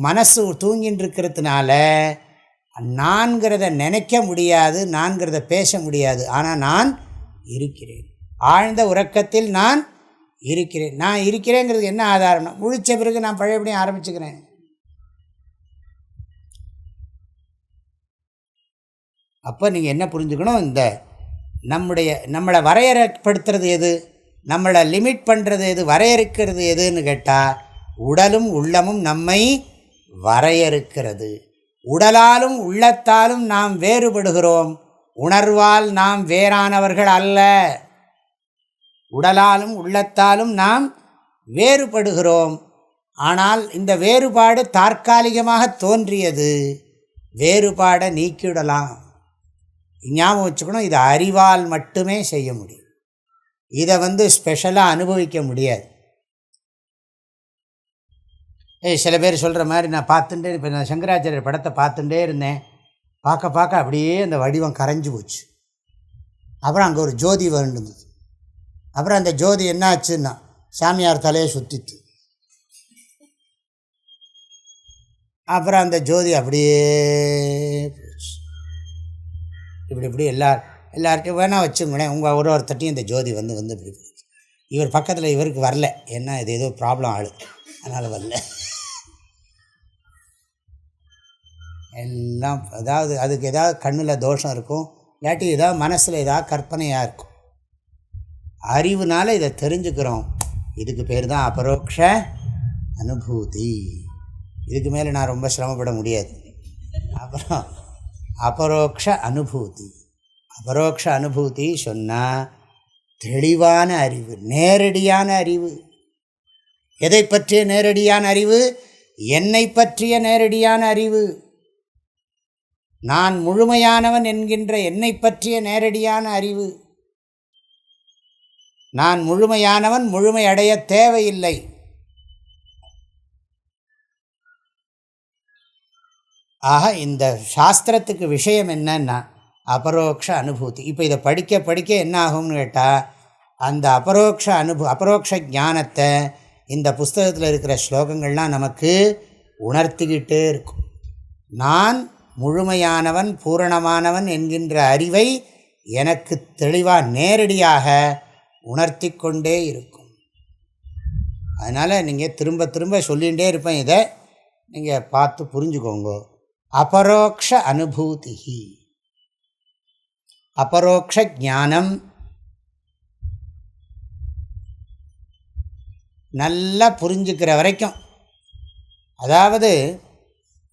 மனசு தூங்கின்னு இருக்கிறதுனால நான்கிறத நினைக்க முடியாது, நான்கிறத பேச முடியாது. ஆனால் நான் இருக்கிறேன். ஆழ்ந்த உறக்கத்தில் நான் இருக்கிறேன். நான் இருக்கிறேங்கிறது என்ன ஆதாரம்? முழிச்ச பிறகு நான் பழையபடியும் ஆரம்பிச்சுக்கிறேன். அப்போ நீங்கள் என்ன புரிஞ்சுக்கணும்? இந்த நம்மளை வரையறைப்படுத்துறது எது, நம்மளை லிமிட் பண்ணுறது எது, வரையறுக்கிறது எதுன்னு கேட்டால் உடலும் உள்ளமும் நம்மை வரையறுக்கிறது. உடலாலும் உள்ளத்தாலும் நாம் வேறுபடுகிறோம், உணர்வால் நாம் வேறானவர்கள் அல்ல. உடலாலும் உள்ளத்தாலும் நாம் வேறுபடுகிறோம். ஆனால் இந்த வேறுபாடு தற்காலிகமாக தோன்றியது. வேறுபாடை நீக்கிவிடலாம். ஞாபகம் வச்சுக்கணும், இதை அறிவால் மட்டுமே செய்ய முடியும். இதை ஸ்பெஷலாக அனுபவிக்க முடியாது. சில பேர் சொல்கிற மாதிரி நான் பார்த்துட்டே, இப்போ நான் சங்கராச்சாரியர் படத்தை பார்த்துட்டே இருந்தேன். பார்க்க அப்படியே அந்த வடிவம் கரைஞ்சி போச்சு. அப்புறம் அங்கே ஒரு ஜோதி இருந்தது. அப்புறம் அந்த ஜோதி என்ன ஆச்சுன்னா சாமியார் தலையை சுற்றிட்டு, அப்புறம் அந்த ஜோதி அப்படியே போச்சு. இப்படி எல்லார்ட்டையும் வேணால் வச்சுங்களேன், உங்கள் ஒருத்தட்டையும் இந்த ஜோதி வந்து இப்படி போச்சு. இவர் பக்கத்தில் இவருக்கு வரல, ஏன்னா இது ஏதோ ப்ராப்ளம் ஆளு, அதனால் வரல. எல்லாம் அதாவது அதுக்கு ஏதாவது கண்ணில் தோஷம் இருக்கும், இல்லாட்டி ஏதாவது மனசில் ஏதாவது கற்பனையாக இருக்கும். அறிவுனால் இதை தெரிஞ்சுக்கிறோம். இதுக்கு பேர் தான் அபரோக்ஷ அனுபூதி. இதுக்கு மேலே நான் ரொம்ப சிரமப்பட முடியாது. அப்புறம் அபரோக்ஷ அனுபூதி. அபரோக்ஷ அனுபூதி சொன்னால் தெளிவான அறிவு, நேரடியான அறிவு. எதை பற்றிய நேரடியான அறிவு? என்னை பற்றிய நேரடியான அறிவு. நான் முழுமையானவன் என்கின்ற என்னை பற்றிய நேரடியான அறிவு. நான் முழுமையானவன், முழுமை அடைய தேவையில்லை. ஆக இந்த சாஸ்திரத்துக்கு விஷயம் என்னன்னா அபரோக்ஷ அனுபூதி. இப்போ இதை படிக்க படிக்க என்ன ஆகும்னு கேட்டால், அந்த அபரோக்ஷ ஞானத்தை இந்த புஸ்தகத்தில் இருக்கிற ஸ்லோகங்கள்லாம் நமக்கு உணர்த்திக்கிட்டே இருக்கும். நான் முழுமையானவன், பூரணமானவன் என்கின்ற அறிவை எனக்கு தெளிவாக நேரடியாக உணர்த்தி கொண்டே இருக்கும். அதனால் நீங்கள் திரும்ப திரும்ப சொல்லிகிட்டே இருப்பேன். இதை நீங்கள் பார்த்து புரிஞ்சுக்கோங்க. அபரோக்ஷ அனுபூதி, அபரோக்ஷ ஞானம். நல்லா புரிஞ்சுக்கிற வரைக்கும், அதாவது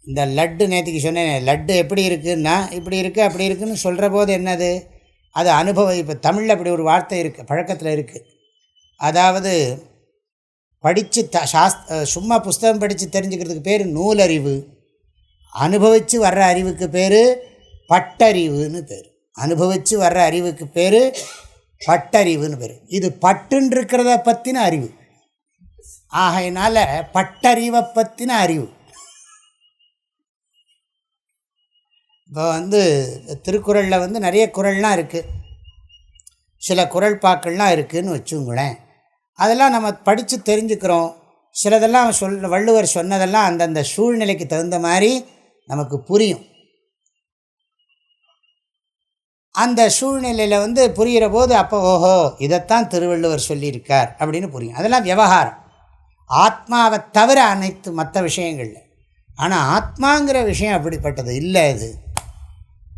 இந்த லட்டு நேற்றுக்கு சொன்னேன், லட்டு எப்படி இருக்குன்னா இப்படி இருக்குது அப்படி இருக்குதுன்னு சொல்கிற போது என்னது, அது அனுபவம். இப்போ தமிழில் அப்படி ஒரு வார்த்தை இருக்குது, பழக்கத்தில் இருக்குது. அதாவது படித்து சும்மா புஸ்தகம் படித்து தெரிஞ்சுக்கிறதுக்கு பேர் நூலறிவு. அனுபவித்து வர்ற அறிவுக்கு பேர் பட்டறிவுன்னு பேர். அனுபவித்து வர்ற அறிவுக்கு பேர் பட்டறிவுன்னு பேர். இது பட்டுன்னு இருக்கிறத பற்றின அறிவு. ஆகையினால பட்டறிவை பற்றின அறிவு. இப்போ திருக்குறளில் நிறைய குறள்லாம் இருக்குது, சில குறள் பாக்கள்லாம் இருக்குதுன்னு வச்சுங்களேன். அதெல்லாம் நம்ம படித்து தெரிஞ்சுக்கிறோம். சிலதெல்லாம் வள்ளுவர் சொன்னதெல்லாம் அந்தந்த சூழ்நிலைக்கு தகுந்த மாதிரி நமக்கு புரியும். அந்த சூழ்நிலையில் புரிகிற போது அப்போ ஓஹோ இதைத்தான் திருவள்ளுவர் சொல்லியிருக்கார் அப்படின்னு புரியும். அதெல்லாம் விவகாரம், ஆத்மாவை தவிர அனைத்து மற்ற விஷயங்களில். ஆனால் ஆத்மாங்கிற விஷயம் அப்படிப்பட்டது இல்லை.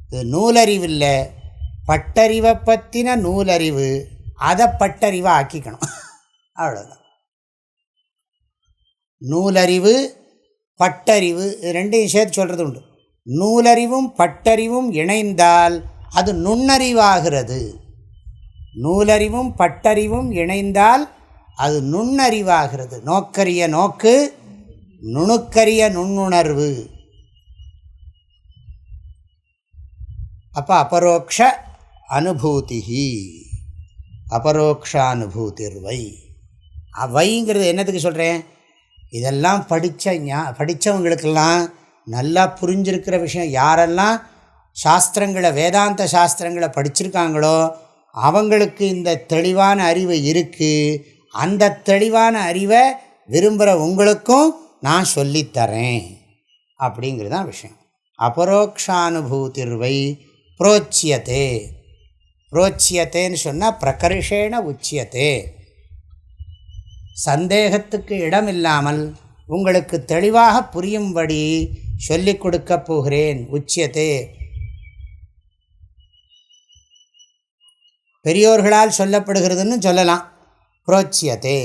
இது நூலறிவு இல்லை, பட்டறிவை பற்றின நூலறிவு. அதை பட்டறிவை ஆக்கிக்கணும், அவ்வளோதான். நூலறிவு பட்டறிவு ரெண்டையும் சேர்த்து சொல்கிறது உண்டு. நூலறிவும் பட்டறிவும் இணைந்தால் அது நுண்ணறிவாகிறது. நூலறிவும் பட்டறிவும் இணைந்தால் அது நுண்ணறிவாகிறது. நோக்கரிய நோக்கு, நுணுக்கரிய நுண்ணுணர்வு. அப்போ அபரோக்ஷ அனுபூதி, அபரோக்ஷானுபூதிர்வை. வைங்கிறது என்னத்துக்கு சொல்கிறேன்? இதெல்லாம் படித்தவங்களுக்கெல்லாம் நல்லா புரிஞ்சிருக்கிற விஷயம். யாரெல்லாம் சாஸ்திரங்களை, வேதாந்த சாஸ்திரங்களை படிச்சிருக்காங்களோ அவங்களுக்கு இந்த தெளிவான அறிவு இருக்குது. அந்த தெளிவான அறிவை விரும்புகிற உங்களுக்கும் நான் சொல்லித்தரேன் அப்படிங்கிறது தான் விஷயம். அபரோக்ஷானுபூதிர்வை புரோச்சியத்தே. புரோச்சியத்தேன்னு சொன்னால் பிரகர்ஷேண உச்சியத்தே. சந்தேகத்துக்கு இடம் இல்லாமல் உங்களுக்கு தெளிவாக புரியும்படி சொல்லிக் கொடுக்கப் போகிறேன். உச்சியத்தே, பெரியோர்களால் சொல்லப்படுகிறதுன்னு சொல்லலாம். புரோச்சியத்தே,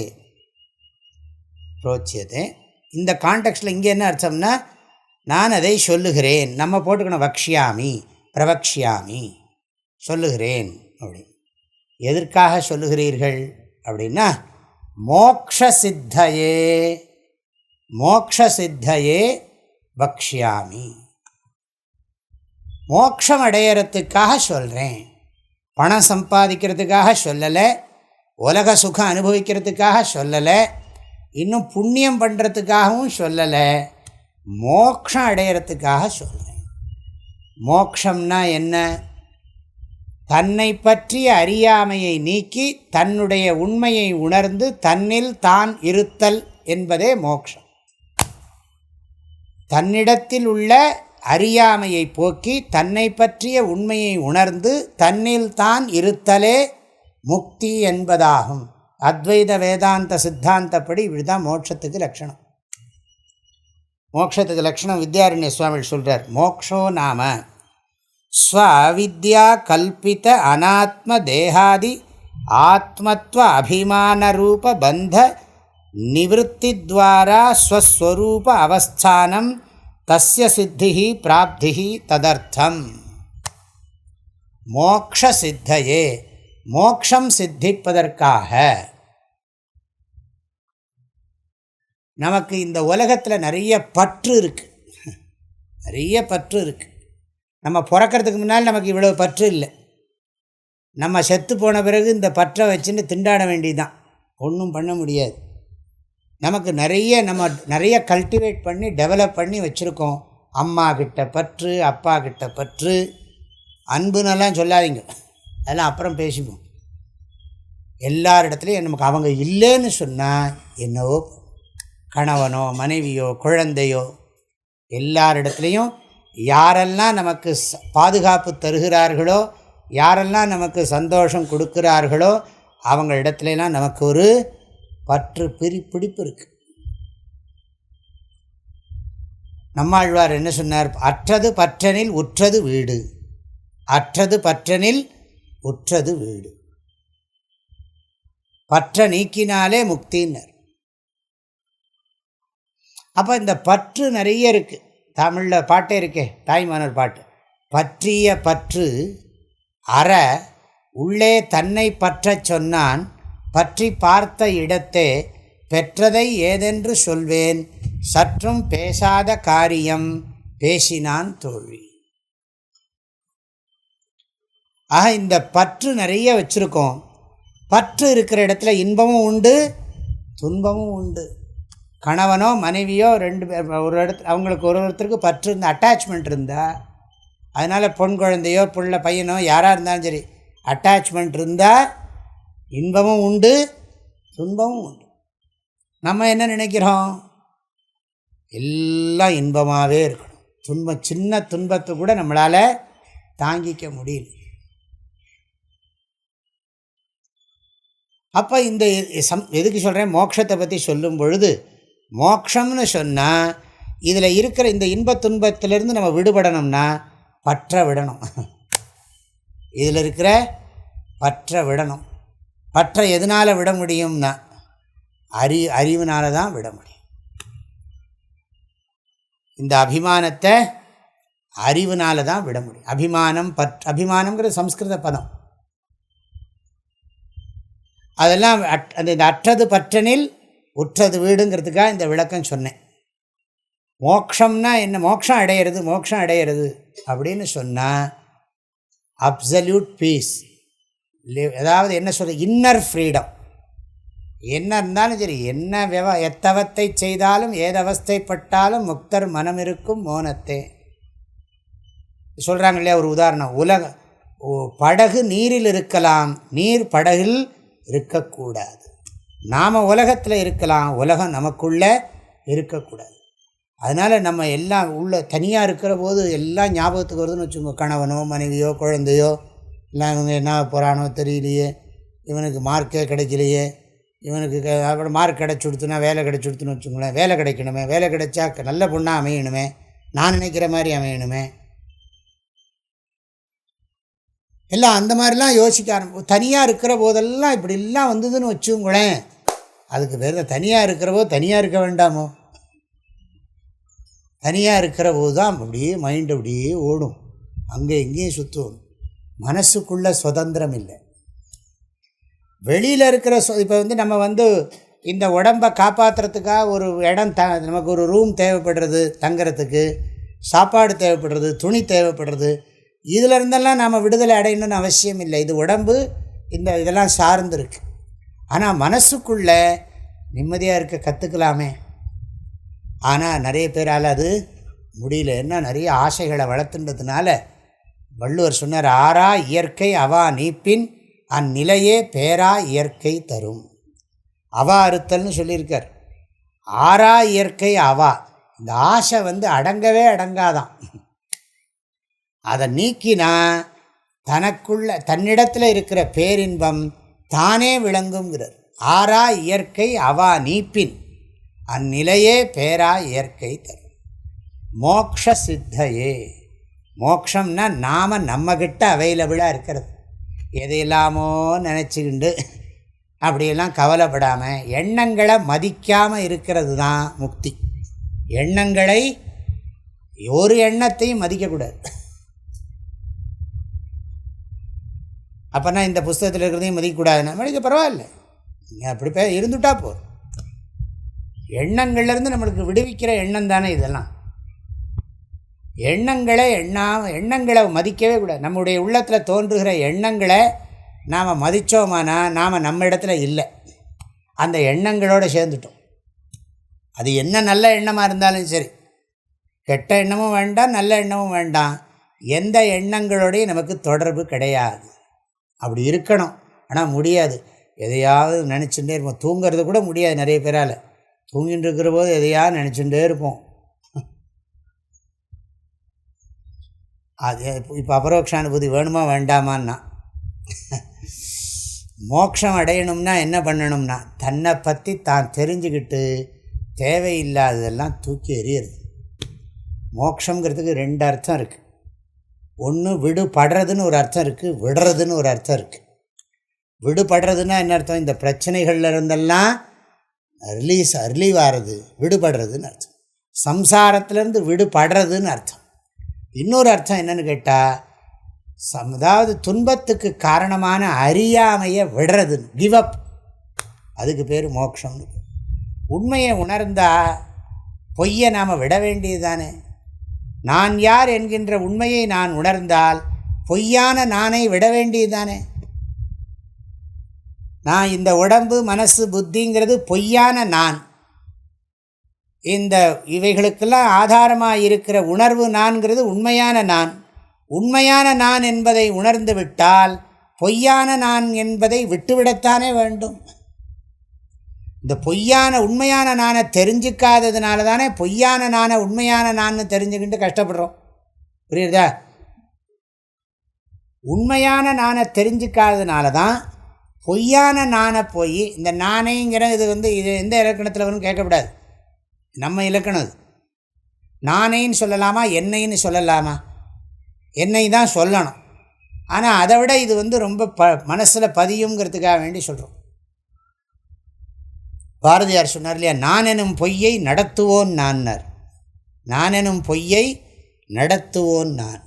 புரோச்சியத்தே. இந்த கான்டெக்ஸ்டில் இங்கே என்ன அர்த்தம்னா, நான் அதை சொல்லுகிறேன். நம்ம போட்டுக்கணும் வக்ஷ்யாமி, பிரவக்ஷ்யாமி, சொல்லுகிறேன் அப்படி. எதற்காக சொல்லுகிறீர்கள் அப்படின்னா, மோக்ஷசித்தையே, மோக்ஷசித்தையே வக்ஷ்யாமி. மோக்ஷம் அடையிறதுக்காக சொல்கிறேன். பணம் சம்பாதிக்கிறதுக்காக சொல்லலை, உலக சுகம் அனுபவிக்கிறதுக்காக சொல்லலை, இன்னும் புண்ணியம் பண்ணுறதுக்காகவும் சொல்லலை, மோக்ஷம் அடையிறதுக்காக சொல்கிறேன். மோக்ஷம்னா என்ன? தன்னை பற்றிய அறியாமையை நீக்கி தன்னுடைய உண்மையை உணர்ந்து தன்னில் தான் இருத்தல் என்பதே மோக்ஷம். தன்னிடத்தில் உள்ள அறியாமையை போக்கி தன்னை பற்றிய உண்மையை உணர்ந்து தன்னில் தான் இருத்தலே முக்தி என்பதாகும். அத்வைத வேதாந்த சித்தாந்தப்படி இப்படிதான் மோட்சத்துக்கு லட்சணம். மோட்சத்துக்கு லட்சணம் வித்யாரண்ய சுவாமி சொல்கிறார். மோக்ஷோ நாம ஸ்வவித்யா கல்பித அநாத்ம தேகாதி ஆத்மத்வ அபிமான ரூப பந்த நிவృத்தித்வாரா ஸ்வஸ்வரூப அவஸ்தானம் தஸ்ய சித்திஹி பிராப்திஹி ததர்த்தம். மோக்ஷ சித்தையே, மோக்ஷம் சித்திப்பதற்காக நமக்கு இந்த உலகத்தில் நிறைய பற்று இருக்குது, நிறைய பற்று இருக்குது. நம்ம பிறக்கிறதுக்கு முன்னால் நமக்கு இவ்வளோ பற்று இல்லை. நம்ம செத்து போன பிறகு இந்த பற்றை வச்சுன்னு திண்டாட வேண்டியதுதான், ஒன்றும் பண்ண முடியாது. நமக்கு நிறைய கல்டிவேட் பண்ணி டெவலப் பண்ணி வச்சுருக்கோம். அம்மா கிட்ட பற்று, அப்பா கிட்ட பற்று. அன்புன்னெல்லாம் சொல்லாதீங்க, அதெல்லாம் அப்புறம் பேசிப்போம். எல்லார் இடத்துலையும் நமக்கு அவங்க இல்லைன்னு சொன்னால் என்னவோ, கணவனோ மனைவியோ குழந்தையோ, எல்லாரிடத்துலையும் யாரெல்லாம் நமக்கு பாதுகாப்பு தருகிறார்களோ, யாரெல்லாம் நமக்கு சந்தோஷம் கொடுக்கிறார்களோ அவங்க இடத்துலலாம் நமக்கு ஒரு பற்று பிடிப்பு இருக்குது. நம்மாழ்வார் என்ன சொன்னார்? அற்றது பற்றனில் உற்றது வீடு, அற்றது பற்றனில் உற்றது வீடு. பற்ற நீக்கினாலே முக்தின்னர். அப்போ இந்த பற்று நிறைய இருக்குது. தமிழில் பாட்டே இருக்கே, தாய்மானவர் பாட்டு. பற்றிய பற்று அற உள்ளே தன்னை பற்றச் சொன்னான், பற்றி பார்த்த இடத்தே பெற்றதை ஏதென்று சொல்வேன், சற்றும் பேசாத காரியம் பேசினான் தோழி. ஆக இந்த பற்று நிறைய வச்சுருக்கோம். பற்று இருக்கிற இடத்துல இன்பமும் உண்டு, துன்பமும் உண்டு. கணவனோ மனைவியோ ரெண்டு பேர் ஒரு இடத்துல அவங்களுக்கு ஒருத்தருக்கு பற்று இருந்த அட்டாச்மெண்ட் இருந்தால், அதனால் பொன் குழந்தையோ பிள்ளை பையனோ யாராக இருந்தாலும் சரி, அட்டாச்மெண்ட் இருந்தால் இன்பமும் உண்டு, துன்பமும் உண்டு. நம்ம என்ன நினைக்கிறோம்? எல்லாம் இன்பமாகவே இருக்கணும். துன்பம், சின்ன துன்பத்தை கூட நம்மளால் தாங்கிக்க முடியல. அப்போ இந்த எதுக்கு சொல்கிறேன்? மோட்சத்தை பற்றி சொல்லும் பொழுது, மோட்சம்னு சொன்னால் இதில் இருக்கிற இந்த இன்ப துன்பத்திலேருந்து நம்ம விடுபடணும்னா பற்ற விடணும். இதில் இருக்கிற பற்ற விடணும். பற்ற எதனால் விட முடியும்னா அறிவினால தான் விட முடியும். இந்த அபிமானத்தை அறிவினால தான் விட முடியும். அபிமானம்ங்கிறது சம்ஸ்கிருத பதம். அதெல்லாம் அந்த அற்றது பற்றனில் உற்றது வீடுங்கிறதுக்காக இந்த விளக்கம் சொன்னேன். மோக்ஷம்னா என்ன? மோட்சம் அடையிறது அப்படின்னு சொன்னால் அப்சல்யூட் பீஸ். அதாவது என்ன சொல்கிறது? Inner freedom. என்ன இருந்தாலும் சரி, என்ன எத்தவத்தை செய்தாலும் ஏதவஸ்தைப்பட்டாலும் முக்தர் மனம் இருக்கும் மோனத்தே சொல்கிறாங்க இல்லையா? ஒரு உதாரணம், படகு நீரில் இருக்கலாம், நீர் படகில் இருக்கக்கூடாது. நாம் உலகத்தில் இருக்கலாம், உலகம் நமக்குள்ளே இருக்கக்கூடாது. அதனால் நம்ம எல்லாம் உள்ள தனியாக இருக்கிற போது எல்லாம் ஞாபகத்துக்கு வருதுன்னு வச்சுக்கோங்க. கணவனோ மனைவியோ குழந்தையோ எல்லாம் இவங்க என்ன போகிறானோ தெரியலையே, இவனுக்கு மார்க்கே கிடைக்கலையே, இவனுக்கு அப்புறம் மார்க் கிடச்சி கொடுத்துனா வேலை கிடச்சி கொடுத்துன்னு வச்சுக்கோங்களேன். வேலை கிடைக்கணுமே, வேலை கிடைச்சா நல்ல பொண்ணாக அமையணுமே, நான் நினைக்கிற மாதிரி அமையணுமே, எல்லாம் அந்த மாதிரிலாம் யோசிக்க ஆரம்பிப்போம். தனியாக இருக்கிற போதெல்லாம் இப்படிலாம் வந்ததுன்னு வச்சுங்களேன். அதுக்கு வேறு தனியாக இருக்கிற போது தனியாக இருக்க வேண்டாமோ? தனியாக இருக்கிற போது தான் அப்படியே மைண்டு அப்படியே ஓடும், அங்கே இங்கேயும் சுற்றும். மனசுக்குள்ளே சுதந்திரம் இல்லை. வெளியில் இருக்கிற இப்போ நம்ம இந்த உடம்பை காப்பாற்றுறதுக்காக ஒரு இடம் நமக்கு ஒரு ரூம் தேவைப்படுறது, தங்கிறதுக்கு சாப்பாடு தேவைப்படுறது, துணி தேவைப்படுறது. இதில் இருந்தெல்லாம் நாம் விடுதலை அடையணும்னு அவசியம் இல்லை. இது உடம்பு இதெல்லாம் சார்ந்துருக்கு. ஆனால் மனசுக்குள்ளே நிம்மதியாக இருக்க கற்றுக்கலாமே. ஆனால் நிறைய பேரால் அது முடியல. என்ன, நிறைய ஆசைகளை வளர்த்துன்றதுனால வள்ளுவர் சொன்னார், ஆறா இயற்கை அவா நீப்பின் அந்நிலையே பேரா இயற்கை தரும். அவா அறுத்தல்னு சொல்லியிருக்கார். ஆறா இயற்கை அவா. இந்த ஆசை அடங்கவே அடங்காதான். அதை நீக்கினா தன்னிடத்தில் இருக்கிற பேரின்பம் தானே விளங்குங்கிறார். ஆறா இயற்கை அவா நீப்பின் அந்நிலையே பேரா இயற்கை தரும். மோக்ஷ சித்தையே. மோக்ஷம்னா நாம் நம்மக்கிட்ட அவைலபிளாக இருக்கிறது. எதையெல்லாமோ நினச்சிக்கிண்டு அப்படியெல்லாம் கவலைப்படாமல் எண்ணங்களை மதிக்காமல் இருக்கிறது தான் முக்தி. எண்ணங்களை ஒரு எண்ணத்தையும் மதிக்கக்கூடாது. அப்போனா இந்த புஸ்தகத்தில் இருக்கிறதையும் மதிக்கக்கூடாதுன்னா மதிக்க பரவாயில்ல, நீங்கள் அப்படி இருந்துட்டா போதும். எண்ணங்கள்லேருந்து நம்மளுக்கு விடுவிக்கிற எண்ணம் தானே இதெல்லாம். எண்ணங்களை மதிக்கவே கூடாது. நம்முடைய உள்ளத்தில் தோன்றுகிற எண்ணங்களை நாம் மதித்தோமானா நாம் நம்ம இடத்துல இல்லை, அந்த எண்ணங்களோடு சேர்ந்துட்டோம். அது என்ன நல்ல எண்ணமாக இருந்தாலும் சரி, கெட்ட எண்ணமும் வேண்டாம், நல்ல எண்ணமும் வேண்டாம், எந்த எண்ணங்களோடையும் நமக்கு தொடர்பு கிடையாது. அப்படி இருக்கணும். ஆனால் முடியாது. எதையாவது நினச்சிட்டே இருப்போம். தூங்கிறது கூட முடியாது. நிறைய பேரால் தூங்கிட்டு இருக்கிற போது எதையாவது நினச்சிட்டே இருப்போம். அது இப்போ அபரோக்ஷானுபூதி வேணுமா வேண்டாமான்னா, மோட்சம் அடையணும்னா என்ன பண்ணணும்னா தன்னை பற்றி தான் தெரிஞ்சுக்கிட்டு தேவையில்லாததெல்லாம் தூக்கி எறியறது. மோட்சங்கிறதுக்கு ரெண்டு அர்த்தம் இருக்குது. ஒன்று விடுபடுறதுன்னு ஒரு அர்த்தம் இருக்குது, விடுறதுன்னு ஒரு அர்த்தம் இருக்குது. விடுபடுறதுன்னா என்ன அர்த்தம்? இந்த பிரச்சனைகளில் இருந்தெல்லாம் ரிலீவ் ஆகிறது, விடுபடுறதுன்னு அர்த்தம். சம்சாரத்திலேருந்து விடுபடுறதுன்னு அர்த்தம். இன்னொரு அர்த்தம் என்னென்னு கேட்டால், அதாவது துன்பத்துக்கு காரணமான அறியாமையை விடுறதுன்னு, கிவ் அப். அதுக்கு பேர் மோட்சம்னு. உண்மையை உணர்ந்தால் பொய்யை நாம் விட வேண்டியது தானே. நான் யார் என்கின்ற உண்மையை நான் உணர்ந்தால் பொய்யான நானை விட வேண்டியதுதானே. நான் இந்த உடம்பு மனசு புத்திங்கிறது பொய்யான நான். இந்த இவைகளுக்கெல்லாம் ஆதாரமாக இருக்கிற உணர்வு நான்கிறது உண்மையான நான். உண்மையான நான் என்பதை உணர்ந்து விட்டால் பொய்யான நான் என்பதை விட்டுவிடத்தானே வேண்டும். இந்த பொய்யான உண்மையான நானை தெரிஞ்சிக்காததுனால தானே பொய்யான நானை உண்மையான நான் தெரிஞ்சுக்கிட்டு கஷ்டப்படுறோம். புரியுதா? உண்மையான நானை தெரிஞ்சிக்காததுனால தான் பொய்யான நானை போய் இந்த நானைங்கிற இது எந்த இலக்கணத்தில் வரும்னு கேட்கக்கூடாது. நம்ம இலக்கணம் இது. நானைன்னு சொல்லலாமா என்னைன்னு சொல்லலாமா? என்னை தான் சொல்லணும். ஆனால் அதை விட இது ரொம்ப மனசில் பதியுங்கிறதுக்காக வேண்டி சொல்கிறோம். பாரதியார் சொன்னார் இல்லையா, நான் எனும் பொய்யை நடத்துவோன் நான்னார். நான் எனும் பொய்யை நடத்துவோன் நான்.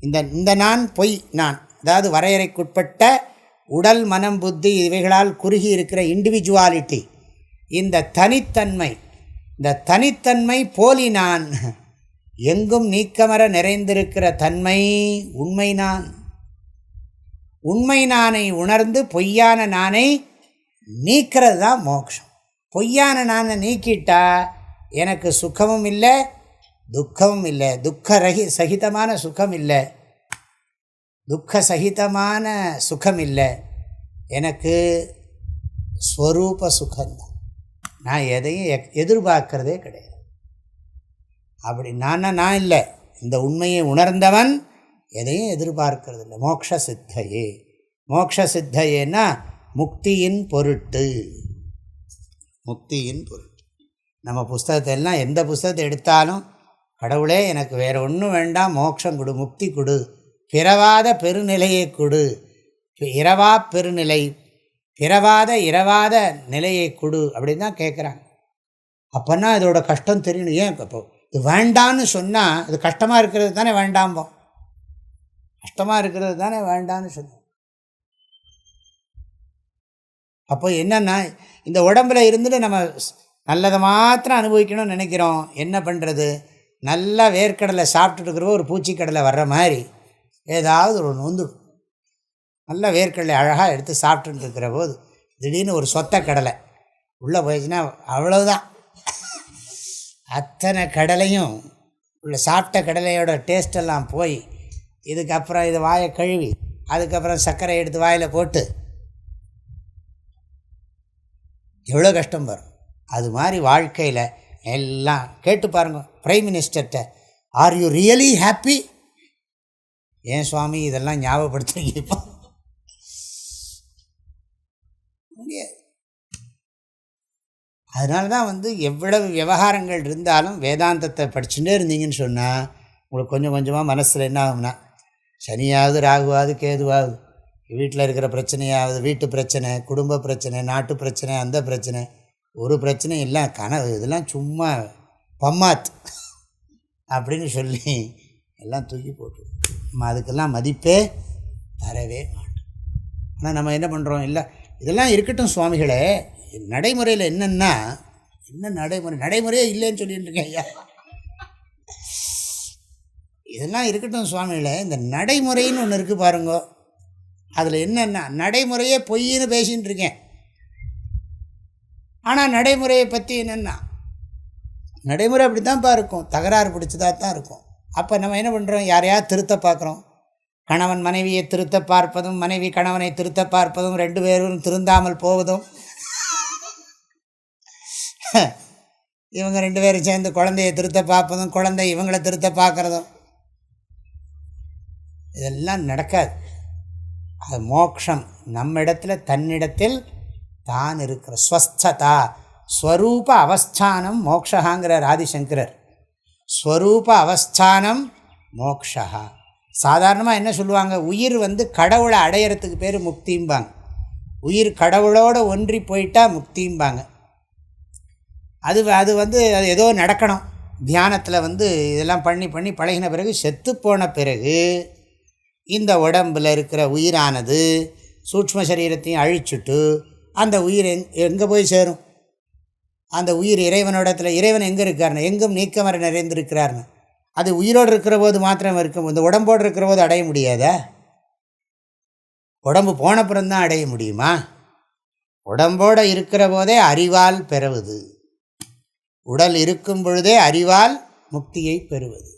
இந்த நான் பொய் நான், அதாவது வரையறைக்குட்பட்ட உடல் மனம் புத்தி இவைகளால் குறுகி இருக்கிற இண்டிவிஜுவாலிட்டி, இந்த தனித்தன்மை போலி நான். எங்கும் நீக்கமர நிறைந்திருக்கிற தன்மை உண்மை நான். உண்மை நானை உணர்ந்து பொய்யான நானை நீக்கிறது தான் மோட்சம். பொய்யான நானை நீக்கிட்டா எனக்கு சுகமும் இல்லை துக்கமும் இல்லை. சகிதமான சுகம் இல்லை, துக்க சகிதமான சுகம் இல்லை. எனக்கு ஸ்வரூப சுகம்தான். நான் எதையும் எதிர்பார்க்கிறதே கிடையாது. அப்படி நான் இல்லை. இந்த உண்மையை உணர்ந்தவன் எதையும் எதிர்பார்க்கறது இல்லை. மோக்ஷ சித்தையே. மோக்ஷ சித்தையேன்னா முக்தியின் பொருட்டு. முக்தியின் பொருட்டு. நம்ம புஸ்தகத்தை எல்லாம் எந்த புஸ்தகத்தை எடுத்தாலும் கடவுளே எனக்கு வேறு ஒன்றும் வேண்டாம், மோட்சம் கொடு, முக்தி கொடு, பிறவாத பெருநிலையை கொடு, இரவா பெருநிலை, பிறவாத இரவாத நிலையை கொடு அப்படின்னு தான் கேட்குறாங்க. அப்போன்னா இதோட கஷ்டம் தெரியணும். ஏன் அப்போ இது வேண்டான்னு சொன்னால் அது கஷ்டமாக இருக்கிறது தானே வேண்டாம்போம். கஷ்டமாக இருக்கிறது தானே வேண்டான்னு சொன்னோம். அப்போ என்னென்னா இந்த உடம்பில் இருந்துட்டு நம்ம நல்லதை மாத்திரம் அனுபவிக்கணும்னு நினைக்கிறோம். என்ன பண்ணுறது? நல்லா வேர்க்கடலை சாப்பிட்டுட்டு இருக்கிற ஒரு பூச்சிக்கடலை வர்ற மாதிரி ஏதாவது ஒரு நொந்துடும். நல்ல வேர்க்கடலை அழகாக எடுத்து சாப்பிட்டுட்டு இருக்கிற போது திடீர்னு ஒரு சொத்த கடலை உள்ளே போயிடுச்சுன்னா அவ்வளவுதான். அத்தனை கடலையும் உள்ள சாப்பிட்ட கடலையோட டேஸ்டெல்லாம் போய் இதுக்கப்புறம் இது வாயை கழுவி அதுக்கப்புறம் சர்க்கரை எடுத்து வாயில் போட்டு எவ்வளோ கஷ்டம் வரும். அது மாதிரி வாழ்க்கையில் எல்லாம் கேட்டு பாருங்க. பிரைம் மினிஸ்டர்கிட்ட, ஆர் யூ ரியலி ஹாப்பி? ஏன் சுவாமி இதெல்லாம் ஞாபகப்படுத்துறீங்க? இப்போ அதனால தான் எவ்வளவு விவகாரங்கள் இருந்தாலும் வேதாந்தத்தை படிச்சுட்டே இருந்தீங்கன்னு சொன்னால் உங்களுக்கு கொஞ்சம் கொஞ்சமாக மனசில் என்ன ஆகும்னா, சனியாவது ராகுவாவது கேதுவாவது, வீட்டில் இருக்கிற பிரச்சனையாவது, வீட்டு பிரச்சனை, குடும்ப பிரச்சனை, நாட்டு பிரச்சனை, அந்த பிரச்சனை, ஒரு பிரச்சனை இல்லை, கனவு, இதெல்லாம் சும்மா பம்மாத் அப்படின்னு சொல்லி எல்லாம் தூக்கி போட்டு நம்ம அதுக்கெல்லாம் மதிப்பே தரவே மாட்டோம். ஆனால் நம்ம என்ன பண்ணுறோம்? இல்லை இதெல்லாம் இருக்கட்டும் சுவாமிகளே, நடைமுறையில் என்னென்னா என்ன நடைமுறையே இல்லைன்னு சொல்லிட்டு இருக்கேன் ஐயா. இதெல்லாம் இருக்கட்டும் சுவாமிகளே, இந்த நடைமுறைன்னு ஒன்று இருக்குது பாருங்க. அதில் என்னென்னா நடைமுறையே பொய்ன்னு பேசின்னு இருக்கேன். ஆனால் நடைமுறையை பற்றி என்னென்னா நடைமுறை அப்படி தான்ப்பா இருக்கும், தகராறு பிடிச்சதாக தான் இருக்கும். அப்போ நம்ம என்ன பண்ணுறோம்? யாரையாவது திருத்த பார்க்குறோம். கணவன் மனைவியை திருத்த பார்ப்பதும், மனைவி கணவனை திருத்த பார்ப்பதும், ரெண்டு பேரும் திருந்தாமல் போவதும், இவங்க ரெண்டு பேரும் சேர்ந்து குழந்தையை திருத்த பார்ப்பதும், குழந்தை இவங்களை திருத்த பார்க்குறதும், இதெல்லாம் நடக்காது. அது மோக்ஷம் நம்ம இடத்துல தன்னிடத்தில் தான் இருக்கிற ஸ்வஸ்ததா, ஸ்வரூப அவஸ்தானம் மோக்ஷகாங்கிறார் ஆதிசங்கரர். ஸ்வரூப அவஸ்தானம் மோக்ஷா. சாதாரணமாக என்ன சொல்லுவாங்க? உயிர் கடவுளை அடையிறதுக்கு பேர் முக்திம்பாங்க. உயிர் கடவுளோடு ஒன்றி போயிட்டா முக்திம்பாங்க. அது அது ஏதோ நடக்கணும். தியானத்தில் இதெல்லாம் பண்ணி பழகின பிறகு, செத்து போன பிறகு இந்த உடம்பில் இருக்கிற உயிரானது சூட்ச்ம சரீரத்தையும் அழிச்சுட்டு அந்த உயிர் எங்கே போய் சேரும்? அந்த உயிர் இறைவனிடத்தில், இறைவன் எங்கே இருக்காருன்னு, எங்கும் நீக்கமர நிறைந்திருக்கிறார்னு, அது உயிரோடு இருக்கிற போது மாத்திரம் இருக்கும், இந்த உடம்போடு இருக்கிற போது அடைய முடியாதா? உடம்பு போனப்புறம்தான் அடைய முடியுமா? உடம்போடு இருக்கிற போதே அறிவால் பெறுவது, உடல் இருக்கும் பொழுதே அறிவால் முக்தியை பெறுவது.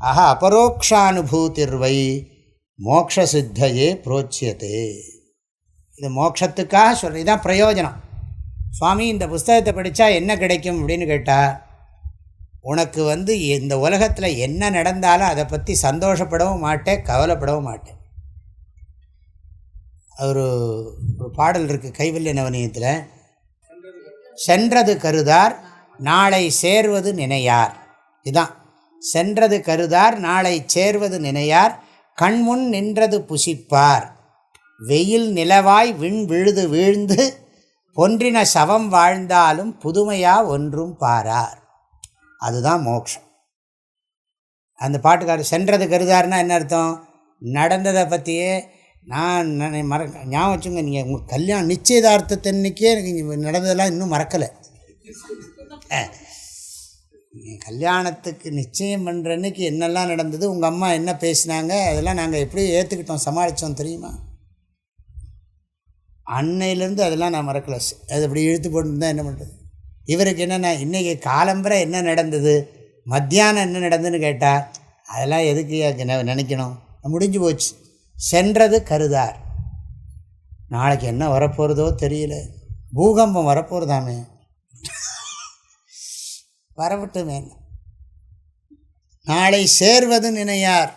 ஆக அபரோக்ஷானுபூதிர்வை மோக்ஷசித்தையே புரோச்சியதே. இது மோட்சத்துக்காக சொல்கிற, இதுதான் பிரயோஜனம். சுவாமி இந்த புஸ்தகத்தை படித்தா என்ன கிடைக்கும் அப்படின்னு கேட்டால், உனக்கு இந்த உலகத்தில் என்ன நடந்தாலும் அதை பற்றி சந்தோஷப்படவும் மாட்டேன், கவலைப்படவும் மாட்டேன். ஒரு பாடல் இருக்குது கைவல்ய நவனியத்தில், சென்றது கருதார் நாளை சேர்வது நினையார். இதுதான் சென்றது கருதார் நாளை சேர்வது நினையார், கண்முன் நின்றது புசிப்பார், வெயில் நிலவாய் விண் விழுது வீழ்ந்து பொன்றின சவம் வாழ்ந்தாலும் புதுமையா ஒன்றும் பாரார். அதுதான் மோட்சம். அந்த பாட்டுக்காரர் சென்றது கருதார்னா என்ன அர்த்தம்? நடந்ததை பற்றியே நான் ஞாபகம் வச்சுங்க. நீங்கள் உங்கள் கல்யாணம் நிச்சயதார்த்தத்தன்னைக்கே எனக்கு நடந்ததெல்லாம் இன்னும் மறக்கலை. கல்யாணத்துக்கு நிச்சயம் பண்ணுற அன்னைக்கு என்னெல்லாம் நடந்தது, உங்கள் அம்மா என்ன பேசினாங்க, அதெல்லாம் நாங்கள் எப்படி ஏற்றுக்கிட்டோம், சமாளித்தோம் தெரியுமா? அன்னையிலேருந்து அதெல்லாம் நான் மறக்கலை. அது அப்படி இழுத்து போட்டுருந்தா என்ன பண்ணுறது? இவருக்கு என்னென்னா இன்றைக்கி காலம்பரை என்ன நடந்தது, மத்தியானம் என்ன நடந்ததுன்னு கேட்டால் அதெல்லாம் எதுக்கு நினைக்கணும், முடிஞ்சு போச்சு. சென்றது கருதார், நாளைக்கு என்ன வரப்போகிறதோ தெரியல, பூகம்பம் வரப்போகிறதாமே, வரவிட்டுமே. நாளை சேர்வது நினையார்,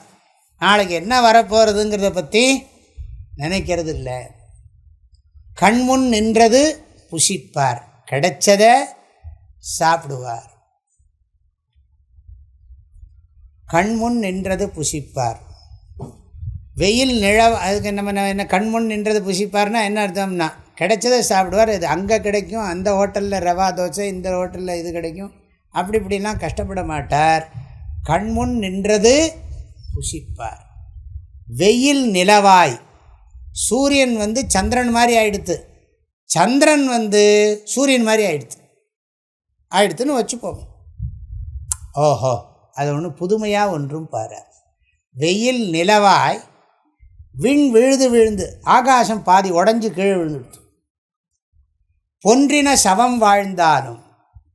நாளைக்கு என்ன வரப்போகிறதுங்கிறத பற்றி நினைக்கிறது இல்லை. கண்முன் நின்றது புசிப்பார், கிடைச்சதை சாப்பிடுவார். கண்முன் நின்றது புசிப்பார், வெயில் அதுக்கு நம்ம என்ன கண்முன் நின்றது புசிப்பார்னா என்ன அர்த்தம்னா, கிடைச்சதை சாப்பிடுவார். இது அங்கே கிடைக்கும், அந்த ஹோட்டலில் ரவா தோசை, இந்த ஹோட்டலில் இது கிடைக்கும், அப்படி இப்படிலாம் கஷ்டப்பட மாட்டார். கண்முன் நின்றது புசிப்பார். வெயில் நிலவாய், சூரியன் சந்திரன் மாதிரி ஆயிடுத்து, சந்திரன் சூரியன் மாதிரி ஆயிடுத்துன்னு வச்சுப்போம். ஓஹோ, அது ஒன்று புதுமையாக ஒன்றும் பாரு. வெயில் நிலவாய் விண் விழுந்து ஆகாசம் பாதி உடஞ்சி கீழே விழுந்துடுது. பொன்றின சவம் வாழ்ந்தாலும்,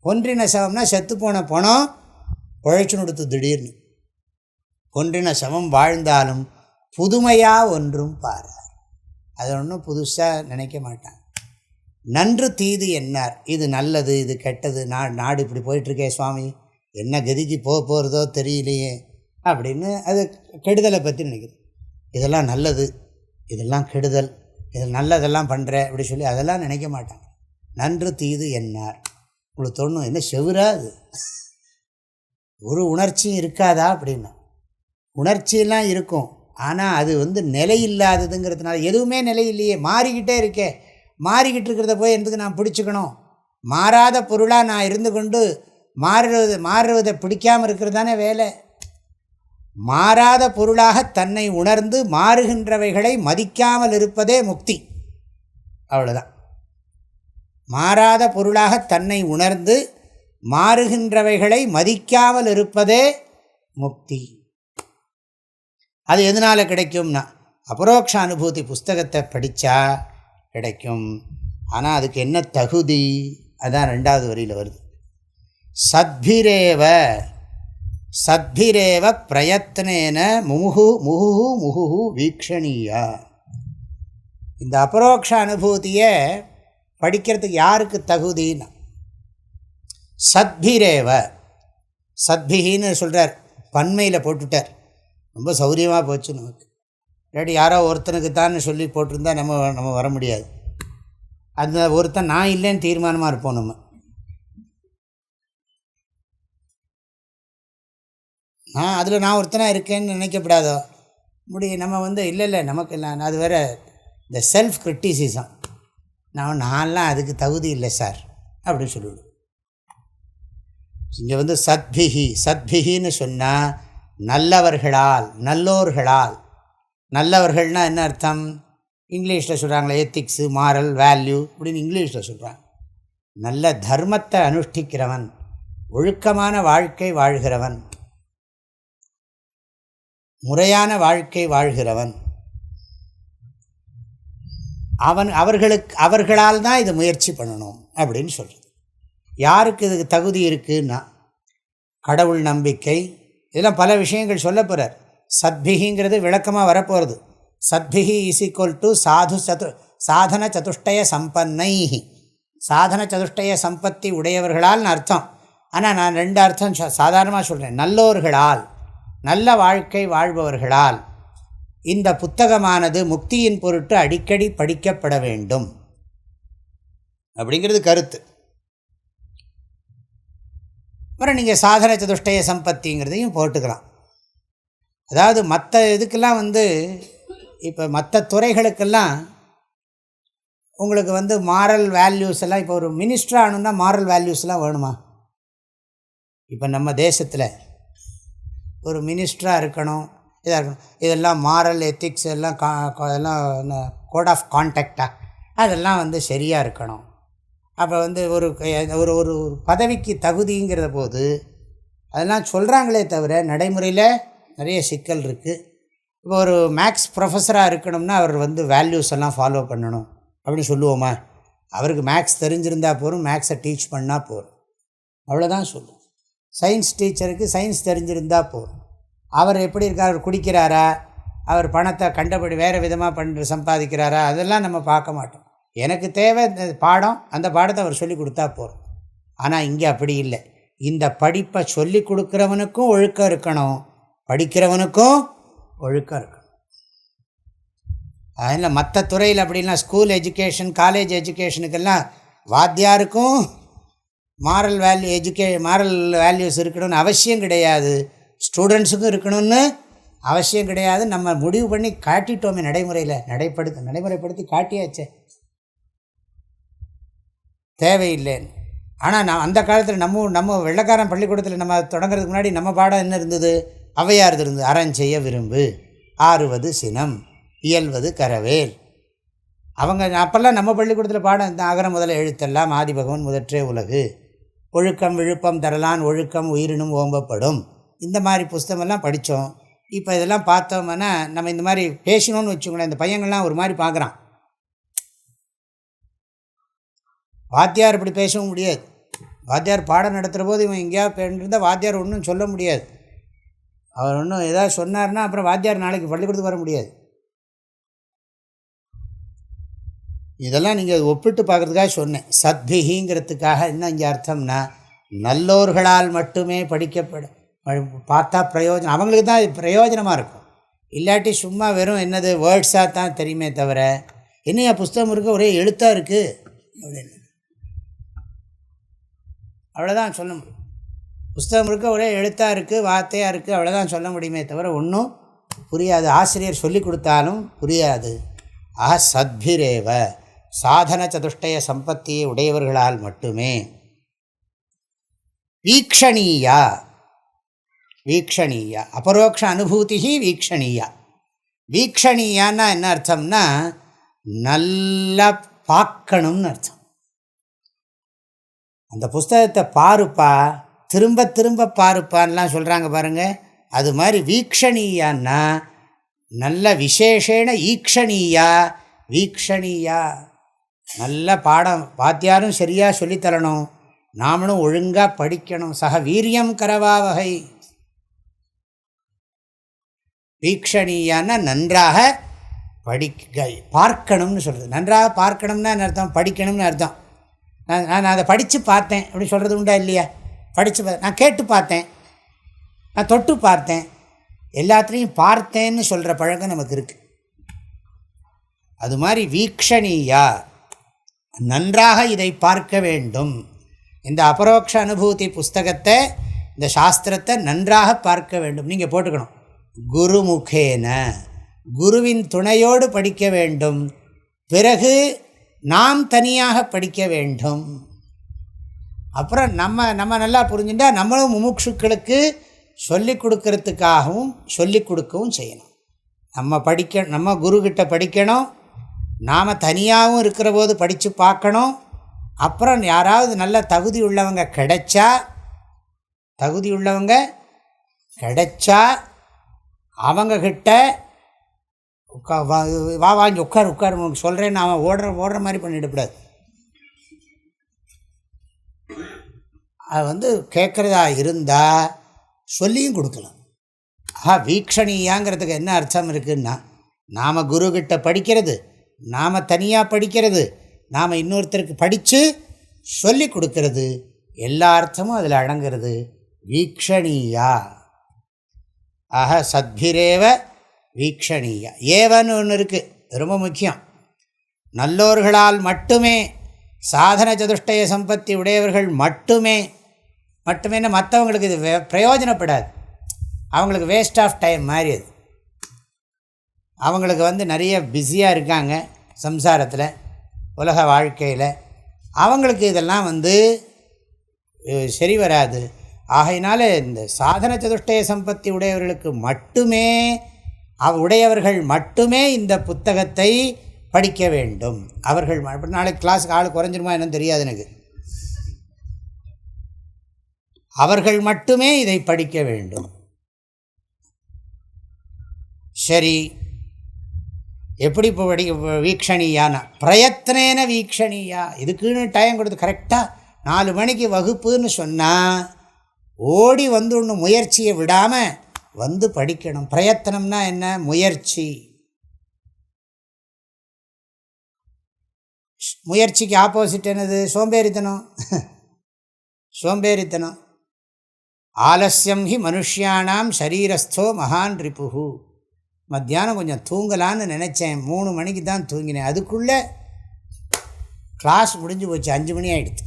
பொன்றின சவம்னா செத்துப்போன பணம் உழைச்சுன்னு கொடுத்து திடீர்னு, பொன்றின சவம் வாழ்ந்தாலும் புதுமையாக ஒன்றும் பாரு. அது ஒன்றும் புதுசாக நினைக்க மாட்டான். நன்று தீது என்னார், இது நல்லது இது கெட்டது, நாடு இப்படி போயிட்டுருக்கே சுவாமி, என்ன கதிக்கு போகிறதோ தெரியலையே அப்படின்னு அது கெடுதலை பற்றி நினைக்குது. இதெல்லாம் நல்லது, இதெல்லாம் கெடுதல், இது நல்லதெல்லாம் பண்ணுற அப்படி சொல்லி அதெல்லாம் நினைக்க மாட்டாங்க. நன்று தீது என்னார். உங்களுக்கு தோணும் என்ன செவுராது, ஒரு உணர்ச்சியும் இருக்காதா அப்படின்னா. உணர்ச்சியெல்லாம் இருக்கும், ஆனால் அது நிலை இல்லாததுங்கிறதுனால. எதுவுமே நிலை இல்லையே, மாறிக்கிட்டே இருக்கே, மாறிக்கிட்டு இருக்கிறத போய் எதுக்கு நான் பிடிச்சிக்கணும்? மாறாத பொருளாக நான் இருந்து கொண்டு மாறுவதை பிடிக்காமல் இருக்கிறது தானே வேலை. மாறாத பொருளாக தன்னை உணர்ந்து மாறுகின்றவைகளை மதிக்காமல் இருப்பதே முக்தி. அவ்வளோதான். மாறாத பொருளாக தன்னை உணர்ந்து மாறுகின்றவைகளை மதிக்காமல் இருப்பதே முக்தி. அது எதனால் கிடைக்கும்னா, அபரோக்ஷ அனுபூதி புஸ்தகத்தை படித்தா கிடைக்கும். ஆனால் அதுக்கு என்ன தகுதி, அதான் 2வது வரியில் வருது. சத்பிரேவ சத்பிரேவ பிரயத்னேன முமுஹு முகுஹு முகுஹு வீக்ஷணீயா. இந்த அபரோக்ஷ அனுபூதியை படிக்கிறதுக்கு யாருக்கு தகுதின்னா, சத்பிரேவ, சத்பிகின்னு சொல்கிறார், பன்மையில் போட்டுட்டார். ரொம்ப சௌரியமாக போச்சு நமக்கு. இல்லாட்டி யாரோ ஒருத்தனுக்கு தான் சொல்லி போட்டிருந்தா நம்ம வர முடியாது. அந்த ஒருத்தன் நான் இல்லைன்னு தீர்மானமாக இருப்போம். நான் ஒருத்தனாக இருக்கேன்னு நினைக்கப்படாதோ முடியும். நம்ம இல்லை நமக்கு இல்லை, அது வேறு இந்த செல்ஃப் கிரிட்டிசிசம். நான்லாம் அதுக்கு தகுதி இல்லை சார் அப்படின்னு சொல்லிவிடும். இங்கே சத்பிகி, சத்பிகின்னு சொன்னால் நல்லவர்களால், நல்லோர்களால். நல்லவர்கள்னால் என்ன அர்த்தம்? இங்கிலீஷில் சொல்கிறாங்களே எத்திக்ஸு, மாரல், வேல்யூ அப்படின்னு இங்கிலீஷில் சொல்கிறாங்க. நல்ல தர்மத்தை அனுஷ்டிக்கிறவன், ஒழுக்கமான வாழ்க்கை வாழ்கிறவன், முறையான வாழ்க்கை வாழ்கிறவன், அவர்களால் தான் இது முயற்சி பண்ணணும் அப்படின்னு சொல்கிறது. யாருக்கு இதுக்கு தகுதி இருக்குன்னா, கடவுள் நம்பிக்கை, இதெல்லாம் பல விஷயங்கள் சொல்ல போகிறார். சத்பிகிங்கிறது விளக்கமாக வரப்போகிறது. சத்பிகி இஸ் ஈக்குவல் டு சாதன சதுஷ்டய சம்பன்னைஹி. சாதன சதுஷ்டய சம்பத்தி உடையவர்களால்னு அர்த்தம். ஆனால் நான் 2 அர்த்தம் சாதாரணமாக சொல்கிறேன். நல்லோர்களால், நல்ல வாழ்க்கை வாழ்பவர்களால் இந்த புத்தகமானது முக்தியின் பொருட்டு அடிக்கடி படிக்கப்பட வேண்டும் அப்படிங்கிறது கருத்து. அப்புறம் நீங்கள் சாதன சதுஷ்டய சம்பத்திங்கிறதையும் போட்டுக்கலாம். அதாவது மற்ற இதுக்கெல்லாம் இப்போ மற்ற துறைகளுக்கெல்லாம் உங்களுக்கு மாரல் வேல்யூஸ் எல்லாம், இப்போ ஒரு மினிஸ்டர் ஆகணுன்னா மாரல் வேல்யூஸ்லாம் வேணுமா? இப்போ நம்ம தேசத்தில் ஒரு மினிஸ்டராக இருக்கணும், இதாக இருக்கணும், இதெல்லாம் மாரல் எத்திக்ஸ் எல்லாம் இதெல்லாம் கோட் ஆஃப் கான்டாக்டாக அதெல்லாம் சரியாக இருக்கணும். அப்போ ஒரு ஒரு ஒரு பதவிக்கு தகுதிங்கிற போது அதெல்லாம் சொல்கிறாங்களே தவிர நடைமுறையில் நிறைய சிக்கல் இருக்குது. இப்போ ஒரு மேக்ஸ் ப்ரொஃபஸராக இருக்கணும்னா அவர் வேல்யூஸ் எல்லாம் ஃபாலோ பண்ணணும் அப்படின்னு சொல்லுவோமா? அவருக்கு மேக்ஸ் தெரிஞ்சிருந்தால் போதும், மேக்ஸை டீச் பண்ணால் போதும், அவ்வளோதான் சொல்லுவோம். சயின்ஸ் டீச்சருக்கு சயின்ஸ் தெரிஞ்சிருந்தால் போதும். அவர் எப்படி இருக்கார், அவர் குடிக்கிறாரா, அவர் பணத்தை கண்டபடி வேறு விதமாக சம்பாதிக்கிறாரா, அதெல்லாம் நம்ம பார்க்க மாட்டோம். எனக்கு தேவை பாடம், அந்த பாடத்தை அவர் சொல்லி கொடுத்தா போதும். ஆனால் இங்கே அப்படி இல்லை. இந்த படிப்பை சொல்லி கொடுக்குறவனுக்கும் ஒழுக்கம் இருக்கணும், படிக்கிறவனுக்கும் ஒழுக்கம் இருக்கணும். அதனால் மற்ற துறையில் அப்படின்னா ஸ்கூல் எஜுகேஷன், காலேஜ் எஜுகேஷனுக்கெல்லாம் வாத்தியாருக்கும் மாரல் வேல்யூஸ் இருக்கணும்னு அவசியம் கிடையாது, ஸ்டூடெண்ட்ஸுக்கும் இருக்கணும்னு அவசியம் கிடையாது. நம்ம முடிவு பண்ணி காட்டிட்டோமே நடைமுறையில், நடைமுறைப்படுத்தி காட்டியாச்சே, தேவையில்லைன்னு. ஆனால் நான் அந்த காலத்தில் நம்ம வெள்ளைக்காரன் பள்ளிக்கூடத்தில் நம்ம தொடங்கிறதுக்கு முன்னாடி நம்ம பாடம் என்ன இருந்தது? ஔவையார் இருந்தது. அறஞ்செய்ய விரும்பு, ஆறுவது சினம், இயல்வது கரவேல். அவங்க அப்போல்லாம் நம்ம பள்ளிக்கூடத்தில் பாடம் இந்த அகர முதல எழுத்தெல்லாம் ஆதிபகவன் முதற்றே உலகு, ஒழுக்கம் விழுப்பம் தரலான் ஒழுக்கம் உயிரினும் ஓம்பப்படும், இந்த மாதிரி புஸ்தகமெல்லாம் படித்தோம். இப்போ இதெல்லாம் பார்த்தோம்னா நம்ம இந்த மாதிரி பேசணும்னு வச்சுக்கோங்களேன், இந்த பையங்கள்லாம் ஒரு மாதிரி பார்க்குறான். வாத்தியார் இப்படி பேசவும் முடியாது. வாத்தியார் பாடம் நடத்துகிற போது இவன் எங்கேயாவது இருந்தால் வாத்தியார் ஒன்றும் சொல்ல முடியாது. அவர் ஒன்றும் ஏதாவது சொன்னார்னா அப்புறம் வாத்தியார் நாளைக்கு பள்ளிக்கூடத்துக்கு வர முடியாது. இதெல்லாம் நீங்கள் ஒப்பிட்டு பார்க்குறதுக்காக சொன்னேன். சத்பிகிங்கிறதுக்காக என்ன இங்கே அர்த்தம்னா, நல்லோர்களால் மட்டுமே பார்த்தா பிரயோஜனம், அவங்களுக்கு தான் பிரயோஜனமாக இருக்கும். இல்லாட்டி சும்மா வெறும் என்னது வேர்ட்ஸாக தான் தெரியுமே தவிர, என்னையா புஸ்தகம் இருக்குது ஒரே எழுத்தாக இருக்குது அப்படின்னு அவ்வளோதான் சொல்ல முடியும். புஸ்தகம் இருக்க ஒரே எழுத்தாக இருக்குது, வார்த்தையாக இருக்குது, அவ்வளோதான் சொல்ல முடியுமே தவிர ஒன்றும் புரியாது. ஆசிரியர் சொல்லி கொடுத்தாலும் புரியாது. ஆஹா சத்பிரேவ, சாதன சதுஷ்டய சம்பத்தியை உடையவர்களால் மட்டுமே. வீக்ஷணீயா, வீக்ஷணீயா அபரோக்ஷ அனுபூதி வீக்ஷணீயா. வீக்ஷணீயான்னா என்ன அர்த்தம்னா, நல்லா பார்க்கணும்னு அர்த்தம். அந்த புஸ்தகத்தை பாருப்பா, திரும்ப திரும்ப பாருப்பான்லாம் சொல்கிறாங்க பாருங்கள். அது மாதிரி வீக்ஷணீயான்னா நல்ல விசேஷேன ஈக்ஷணீயா, வீக்ஷணீயா நல்ல பாடம் வாத்தியாரும் சரியாக சொல்லித்தரணும், நாமளும் ஒழுங்காக படிக்கணும். சக வீரியம் கரவாவகை. வீக்ஷணீயான்னா நன்றாக பார்க்கணும்னு சொல்கிறது. நன்றாக பார்க்கணும்னா அர்த்தம் படிக்கணும்னு அர்த்தம். நான் அதை படித்து பார்த்தேன் அப்படின்னு சொல்கிறது உண்டா இல்லையா? படித்து நான் கேட்டு பார்த்தேன், நான் தொட்டு பார்த்தேன், எல்லாத்துலேயும் பார்த்தேன்னு சொல்கிற பழக்கம் நமக்கு இருக்குது. அது மாதிரி வீக்ஷணீயா, நன்றாக இதை பார்க்க வேண்டும். இந்த அபரோக்ஷ அனுபூதி புஸ்தகத்தை, இந்த சாஸ்திரத்தை நன்றாக பார்க்க வேண்டும். நீங்கள் போட்டுக்கணும், குருமுகேன, குருவின் துணையோடு படிக்க வேண்டும். பிறகு நாம் தனியாக படிக்க வேண்டும். அப்புறம் நம்ம நல்லா புரிஞ்சுட்டா நம்மளும் முமுட்சுக்களுக்கு சொல்லிக் கொடுக்கறதுக்காகவும் சொல்லிக் கொடுக்கவும் செய்யணும். நம்ம குருக்கிட்ட படிக்கணும், நாம் தனியாகவும் இருக்கிற போது படித்து பார்க்கணும். அப்புறம் யாராவது நல்ல தகுதி உள்ளவங்க கிடைச்சா தகுதியுள்ளவங்க கிடைச்சா அவங்கக்கிட்ட வா வாங்கி உட்கார் உனக்கு சொல்கிறேன்னு அவன் ஓடுற மாதிரி பண்ணிடக்கூடாது. அது கேட்குறதா இருந்தால் சொல்லியும் கொடுக்கலாம். வீக்ஷணியாங்கிறதுக்கு என்ன அர்த்தம் இருக்குன்னா, நாம் குருக்கிட்ட படிக்கிறது, நாம் தனியாக படிக்கிறது, நாம் இன்னொருத்தருக்கு படித்து சொல்லி கொடுக்கறது, எல்லா அர்த்தமும் அதில் அடங்கிறது. வீக்ஷணியா சத்பிரேவ வீக்ஷணியா. ஏவன்னு ஒன்று இருக்குது, ரொம்ப முக்கியம். நல்லோர்களால் மட்டுமே, சாதன சதுஷ்டய சம்பத்தி உடையவர்கள் மட்டுமே மற்றவங்களுக்கு இது பிரயோஜனப்படாது. அவங்களுக்கு வேஸ்ட் ஆஃப் டைம் மாதிரி. அது அவங்களுக்கு நிறைய பிஸியாக இருக்காங்க சம்சாரத்தில், உலக வாழ்க்கையில். அவங்களுக்கு இதெல்லாம் சரி வராது. ஆகையினால இந்த சாதன சதுஷ்டய சம்பத்தி உடையவர்களுக்கு மட்டுமே, உடையவர்கள் மட்டுமே இந்த புத்தகத்தை படிக்க வேண்டும். அவர்கள் நாளைக்கு கிளாஸுக்கு ஆள் குறைஞ்சிருமா என்னன்னு தெரியாது எனக்கு. அவர்கள் மட்டுமே இதை படிக்க வேண்டும். சரி, எப்படி இப்போ வீக்ஷணியான பிரயத்னேன வீக்ஷணியா. இதுக்குன்னு டைம் கொடுத்து கரெக்டாக 4 மணிக்கு வகுப்புன்னு சொன்னால் ஓடி ஒன்று முயற்சியை விடாமல் படிக்கணும். பிரயத்தனம்னா என்ன? முயற்சி. முயற்சிக்கு ஆப்போசிட் என்னது? சோம்பேறித்தனம். சோம்பேறித்தனம். ஆலஸ்யம் ஹி மனுஷ்யானாம் சரீரஸ்தோ மகான் ரிபுஹு. மத்தியானம் கொஞ்சம் தூங்கலான்னு நினச்சேன், 3 மணிக்கு தான் தூங்கினேன். அதுக்குள்ளே கிளாஸ் முடிஞ்சு போச்சு, 5 மணி ஆகிடுது.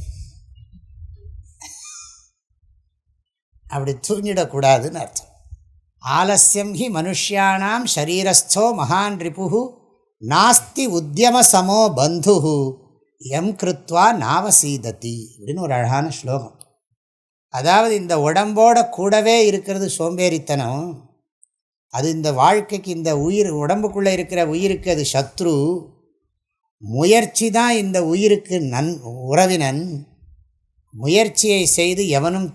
அப்படி தூங்கிடக்கூடாதுன்னு அர்த்தம். ஆலஸ்யம் ஹி மனுஷ்யானாம் சரீரஸ்தோ மகான் ரிபுஹு நாஸ்தி உத்தியம சமோ பந்துஹு எம் கிருத்வா நாவசீததி அப்படின்னு ஒரு அழகான ஸ்லோகம். அதாவது இந்த உடம்போட கூடவே இருக்கிறது சோம்பேறித்தனம். அது இந்த வாழ்க்கைக்கு, இந்த உடம்புக்குள்ளே இருக்கிற உயிருக்கு அது சத்ரு. முயற்சி தான் இந்த உயிருக்கு உறவினன். முயற்சியை செய்து எவனும்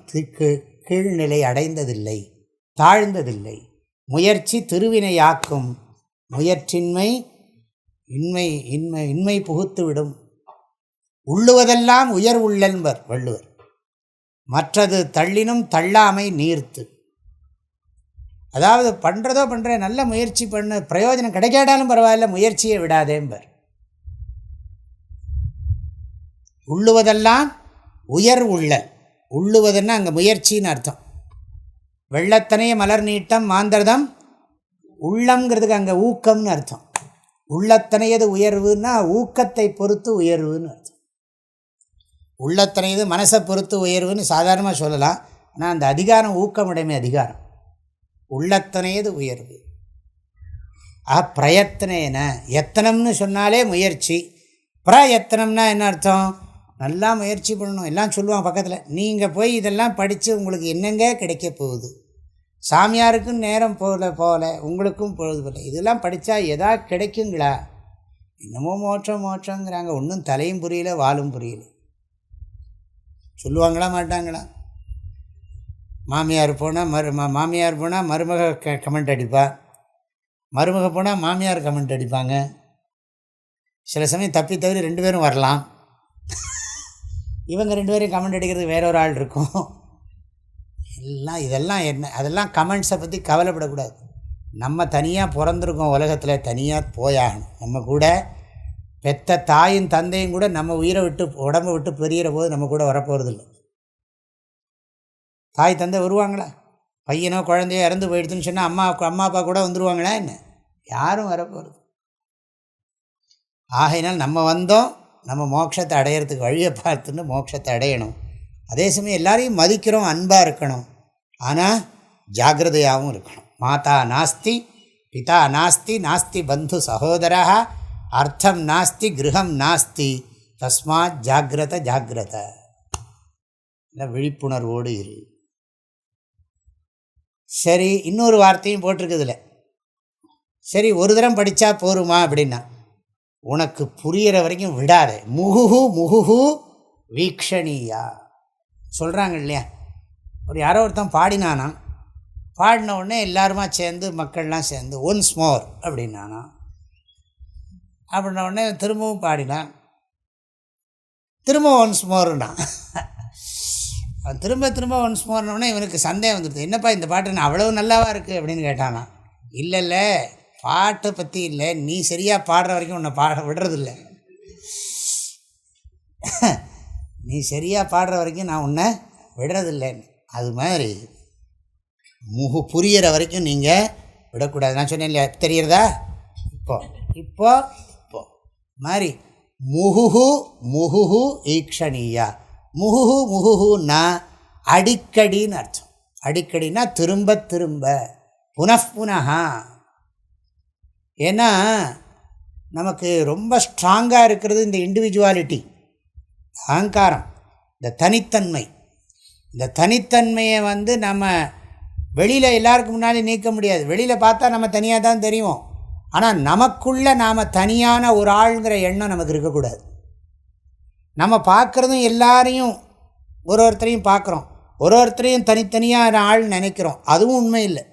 கீழ்நிலை அடைந்ததில்லை, தாழ்ந்ததில்லை. முயற்சி திருவினையாக்கும். முயற்சின்மை இன்மை புகுத்துவிடும். உள்ளுவதெல்லாம் உயர் உள்ளன்பர் வள்ளுவர். மற்றது தள்ளினும் தள்ளாமை நீர்த்து. அதாவது பண்ணுறேன், நல்ல முயற்சி பண்ணு, பிரயோஜனம் கிடைக்காட்டாலும் பரவாயில்ல, முயற்சியை விடாதேம்பர். உள்ளுவதெல்லாம் உயர் உள்ளல். உள்ளுவதுன்னா அங்கே முயற்சின்னு அர்த்தம். வெள்ளத்தனைய மலர் நீட்டம் மாந்தர்தம் உள்ளம்ங்கிறதுக்கு அங்கே ஊக்கம்னு அர்த்தம். உள்ளத்தனையது உயர்வுன்னா ஊக்கத்தை பொறுத்து உயர்வுன்னு அர்த்தம். உள்ளத்தனையது மனசை பொறுத்து உயர்வுன்னு சாதாரணமாக சொல்லலாம். ஆனால் அந்த அதிகாரம் ஊக்கமுடைமை அதிகாரம். உள்ளத்தனையது உயர்வு. பிரயத்தனேன, எத்தனம்னு சொன்னாலே முயற்சி. பிரயத்தனம்னா என்ன அர்த்தம்? நல்லா முயற்சி பண்ணணும். எல்லாம் சொல்லுவான் பக்கத்தில், நீங்கள் போய் இதெல்லாம் படித்து உங்களுக்கு என்னங்க கிடைக்க போகுது? சாமியாருக்கும் நேரம் போகல, உங்களுக்கும் பொழுது போல. இதெல்லாம் படித்தா எதா கிடைக்குங்களா? என்னமோ மோட்சங்கிறாங்க. ஒன்றும் தலையும் புரியல, வாலும் புரியல. சொல்லுவாங்களா மாட்டாங்களா? மாமியார் போனால் மருமக கமெண்ட் அடிப்பா, மருமக போனால் மாமியார் கமெண்ட் அடிப்பாங்க. சில சமயம் தப்பி தவிர 2 பேரும் வரலாம். இவங்க 2 பேரும் கமெண்ட் அடிக்கிறதுக்கு வேற ஒரு ஆள் இருக்கும். இதெல்லாம் என்ன? அதெல்லாம் கமெண்ட்ஸை பற்றி கவலைப்படக்கூடாது. நம்ம தனியாக பிறந்திருக்கோம், உலகத்தில் தனியாக போயாகணும். நம்ம கூட பெத்த தாயும் தந்தையும் கூட நம்ம உயிரை விட்டு உடம்பை விட்டு பெரியிற போது நம்ம கூட வரப்போகிறதில்லை. தாய் தந்தை வருவாங்களா? பையனோ குழந்தையோ இறந்து போயிடுதுன்னு சொன்னால் அம்மா அப்பா கூட வந்துடுவாங்களா என்ன? யாரும் வரப்போகிறது. ஆகையினால் நம்ம வந்தோம், நம்ம மோட்சத்தை அடையிறதுக்கு வழியை பார்த்துன்னு மோட்சத்தை அடையணும். அதே சமயம் எல்லாரையும் மதிக்கிறோம், அன்பாக இருக்கணும். ஆனால் ஜாக்கிரதையாகவும் இருக்கணும். மாதா நாஸ்தி பிதா நாஸ்தி நாஸ்தி பந்து சகோதரா அர்த்தம் நாஸ்தி கிரகம் நாஸ்தி தஸ்மாத் ஜாக்கிரத. இல்லை, விழிப்புணர்வோடு இரு. சரி, இன்னொரு வார்த்தையும் போட்டிருக்குதுல. சரி, ஒரு தரம் படித்தா போருமா அப்படின்னா, உனக்கு புரிகிற வரைக்கும் விடாத. முகுஹு வீக்ஷணியா சொல்கிறாங்க இல்லையா? யாரோ ஒருத்தன் பாடினானா, பாடின உடனே எல்லாருமா சேர்ந்து மக்கள்லாம் சேர்ந்து ஒன்ஸ் மோர் அப்படின்னானா. அப்படின்ன உடனே திரும்பவும் பாடினான், திரும்ப ஒன்ஸ் மோர்னா. அவன் திரும்ப திரும்ப ஒன்ஸ் மோர்னோடனே இவனுக்கு சந்தேகம் வந்துடுது, என்னப்பா இந்த பாட்டு நான் அவ்வளோ நல்லாவா இருக்குது அப்படின்னு கேட்டானா. இல்லை பாட்டை பற்றி இல்லை, நீ சரியாக பாடுற வரைக்கும் உன்னை பாட விடுறதில்லை, நீ சரியாக பாடுற வரைக்கும் நான் உன்னை விடுறதில்லைன்னு. அது மாதிரி புரிகிற வரைக்கும் நீங்கள் விடக்கூடாது. நான் சொன்னேன் இல்லையா, தெரிகிறதா? இப்போ இப்போ இப்போ மாதிரி முகுஹு முகுஹு ஈக்ஷணீயா. முகுஹு முகுஹுன்னா அடிக்கடின்னு அர்த்தம். அடிக்கடினா திரும்ப திரும்ப, புனఃப்புனஹா. ஏன்னா நமக்கு ரொம்ப ஸ்ட்ராங்காக இருக்கிறது இந்த இண்டிவிஜுவாலிட்டி, அகங்காரம், இந்த தனித்தன்மை. இந்த தனித்தன்மையை நம்ம வெளியில் எல்லாருக்கும் முன்னாடி நீக்க முடியாது. வெளியில் பார்த்தா நம்ம தனியாக தான் தெரியும். ஆனால் நமக்குள்ளே நாம் தனியான ஒரு ஆளுங்கிற எண்ணம் நமக்கு இருக்கக்கூடாது. நம்ம பார்க்குறதும் எல்லாரையும் ஒருத்தரையும் பார்க்குறோம், ஒருத்தரையும் தனித்தனியாக ஆள் நினைக்கிறோம், அதுவும் உண்மை இல்லை.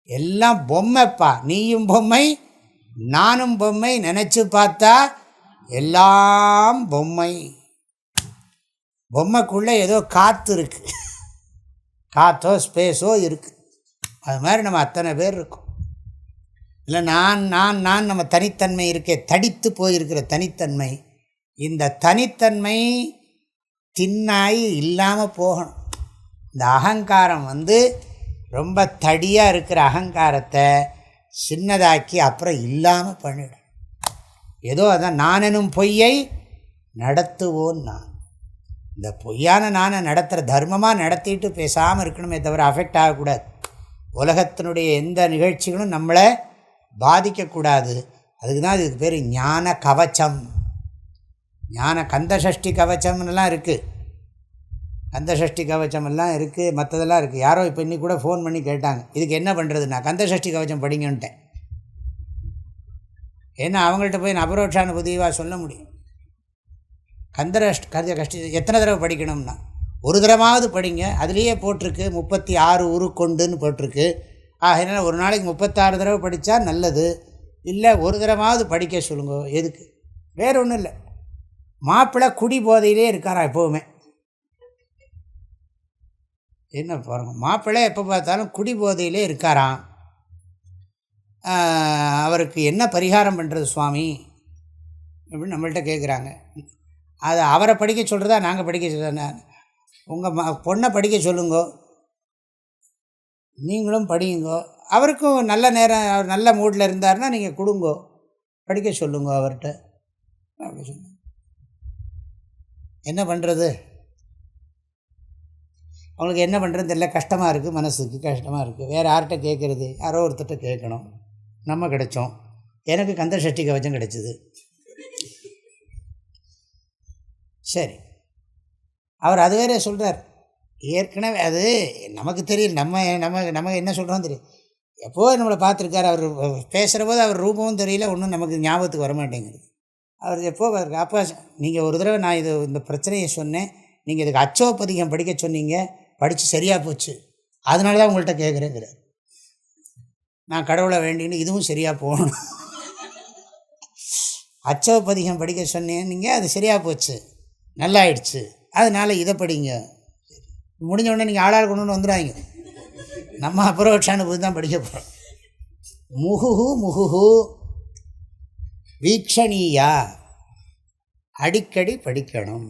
எல்லாம் பொம்மைப்பா, நீயும் பொம்மை நானும் பொம்மை, நினச்சி பார்த்தா எல்லாம் பொம்மை. பொம்மைக்குள்ளே ஏதோ காற்று இருக்குது, காற்றோ ஸ்பேஸோ இருக்குது. அது மாதிரி நம்ம அத்தனை பேர் இருக்கோம். இல்லை நான் நான் நான் நம்ம தனித்தன்மை இருக்கே, தடித்து போயிருக்கிற தனித்தன்மை. இந்த தனித்தன்மை தின்னாய் இல்லாமல் போகணும். இந்த அகங்காரம் ரொம்ப தடியாக இருக்கிற அகங்காரத்தை சின்னதாக்கி அப்புறம் இல்லாமல் பண்ணிடும். ஏதோ அதான் நானெனும் பொய்யை நடத்துவோன் நான். இந்த பொய்யான நானை நடத்துகிற தர்மமாக நடத்திட்டு பேசாமல் இருக்கணுமே தவிர அஃபெக்ட் ஆகக்கூடாது. உலகத்தினுடைய எந்த நிகழ்ச்சிகளும் நம்மளை பாதிக்கக்கூடாது. அதுக்கு தான் இதுக்கு பேர் ஞான கவச்சம். ஞான கந்தசஷ்டி கவச்சம்லாம் இருக்குது, கந்தசஷ்டி கவச்சமெல்லாம் இருக்குது, மற்றதெல்லாம் இருக்குது. யாரோ இப்போ இன்னைக்கு கூட ஃபோன் பண்ணி கேட்டாங்க, இதுக்கு என்ன பண்ணுறதுன்னா கந்தசஷ்டி கவச்சம் படிங்கன்ட்டேன். ஏன்னா அவங்கள்ட்ட போய் நான் அபரோட்சானுபூதிவாக சொல்ல முடியும். கஷ்டி எத்தனை தடவை படிக்கணும்னா ஒரு தடவாவது படிங்க. அதுலேயே போட்டிருக்கு 36 உருக்கொண்டுன்னு போட்டிருக்கு. ஆகினால ஒரு நாளைக்கு 36 தடவை படித்தா நல்லது. இல்லை ஒரு தடவாவது படிக்க சொல்லுங்க. எதுக்கு? வேறு ஒன்றும் இல்லை. மாப்பிள்ளை குடி போதையிலே இருக்காராம் எப்போவுமே. என்ன பாருங்க, மாப்பிள்ளை எப்போ பார்த்தாலும் குடி போதையிலே இருக்காராம். அவருக்கு என்ன பரிகாரம் பண்ணுறது சுவாமி அப்படின்னு நம்மள்கிட்ட கேட்குறாங்க. அதை அவரை படிக்க சொல்கிறதா நாங்கள் படிக்க சொல்கிறேன்னா, உங்கள் பொண்ணை படிக்க சொல்லுங்கோ, நீங்களும் படியுங்கோ. அவருக்கும் நல்ல நேரம், அவர் நல்ல மூடில் இருந்தார்னா நீங்கள் கொடுங்கோ, படிக்க சொல்லுங்க அவர்கிட்ட அப்படி சொல்லுங்க. என்ன பண்ணுறது? அவங்களுக்கு என்ன பண்ணுறது தெரியல, கஷ்டமாக இருக்குது, மனசுக்கு கஷ்டமாக இருக்குது. வேறு யார்கிட்ட கேட்குறது? யாரோ ஒருத்தட்ட கேட்கணும். நம்ம கிடைச்சோம். எனக்கு கந்தசஷ்டி கவச்சம் கிடைச்சிது. சரி, அவர் அது வேற சொல்கிறார். ஏற்கனவே அது நமக்கு தெரியும், நம்ம நம்ம நம்ம என்ன சொல்கிறோம் தெரியும். எப்போது நம்மளை பார்த்துருக்கார். அவர் பேசுகிற போது அவர் ரூபமும் தெரியல, ஒன்றும் நமக்கு ஞாபகத்துக்கு வரமாட்டேங்குது. அவர் எப்போ அப்போ நீங்கள் ஒரு தடவை நான் இந்த பிரச்சனையை சொன்னேன், நீங்கள் இதுக்கு அச்சோபதிகம் படிக்க சொன்னீங்க, படித்து சரியாக போச்சு, அதனால தான் உங்கள்கிட்ட கேட்குறேங்கிறார். நான் கடவுளை வேண்டின்னு இதுவும் சரியாக போகணும். அச்சோபதிகம் படிக்க சொன்னேன் நீங்கள், அது சரியாக போச்சு, நல்லாயிடுச்சு, அதனால் இதை படிங்க. முடிஞ்ச உடனே நீங்கள் ஆளாள் கொண்டு வந்துடுவாங்க. நம்ம அபரோட்சானுபூதி தான் படிக்க போகிறோம். முகுஹு முகுஹு வீக்ஷணீயா, அடிக்கடி படிக்கணும்.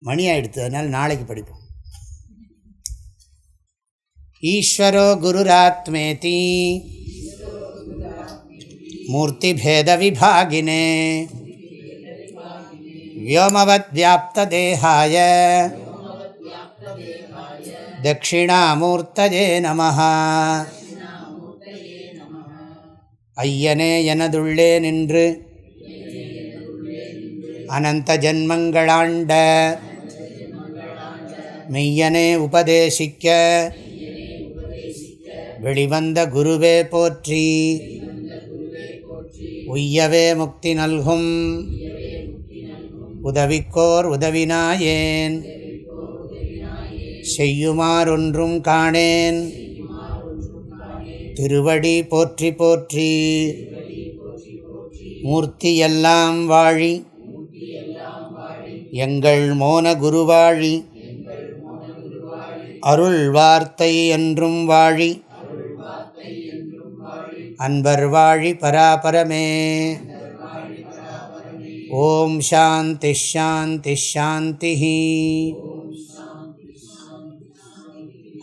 மணி ஆகிடுத்து, அதனால் நாளைக்கு படிப்போம். ஈஸ்வரோ குருராத்மேதி மூர்த்தி பேத விபாகினே வ்யோமவத் வியாப்த தேஹாய தட்சிணாமூர்த்தஜே நமஹ. ஐயனே எனதுள்ளே நின்று அனந்த ஜன்மங்களாண்ட மெய்யனே உபதேசிக்க வெளிவந்த குருவே போற்றி. உய்யவே முக்தி நல்கும் உதவிக்கோர் உதவினாயேன் செய்யுமாறொன்றும் காணேன் திருவடி போற்றி போற்றி. மூர்த்தியெல்லாம் வாழி எங்கள் மோன குருவாழி அருள் வார்த்தை என்றும் வாழி அன்பர் வாழி பராபரமே. ஓம் சாந்தி ஷாந்தி ஷாந்தி.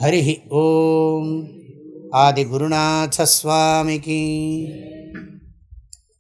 ஹரி ஓம். ஆதிகுருநாத ஸ்வாமிக்கு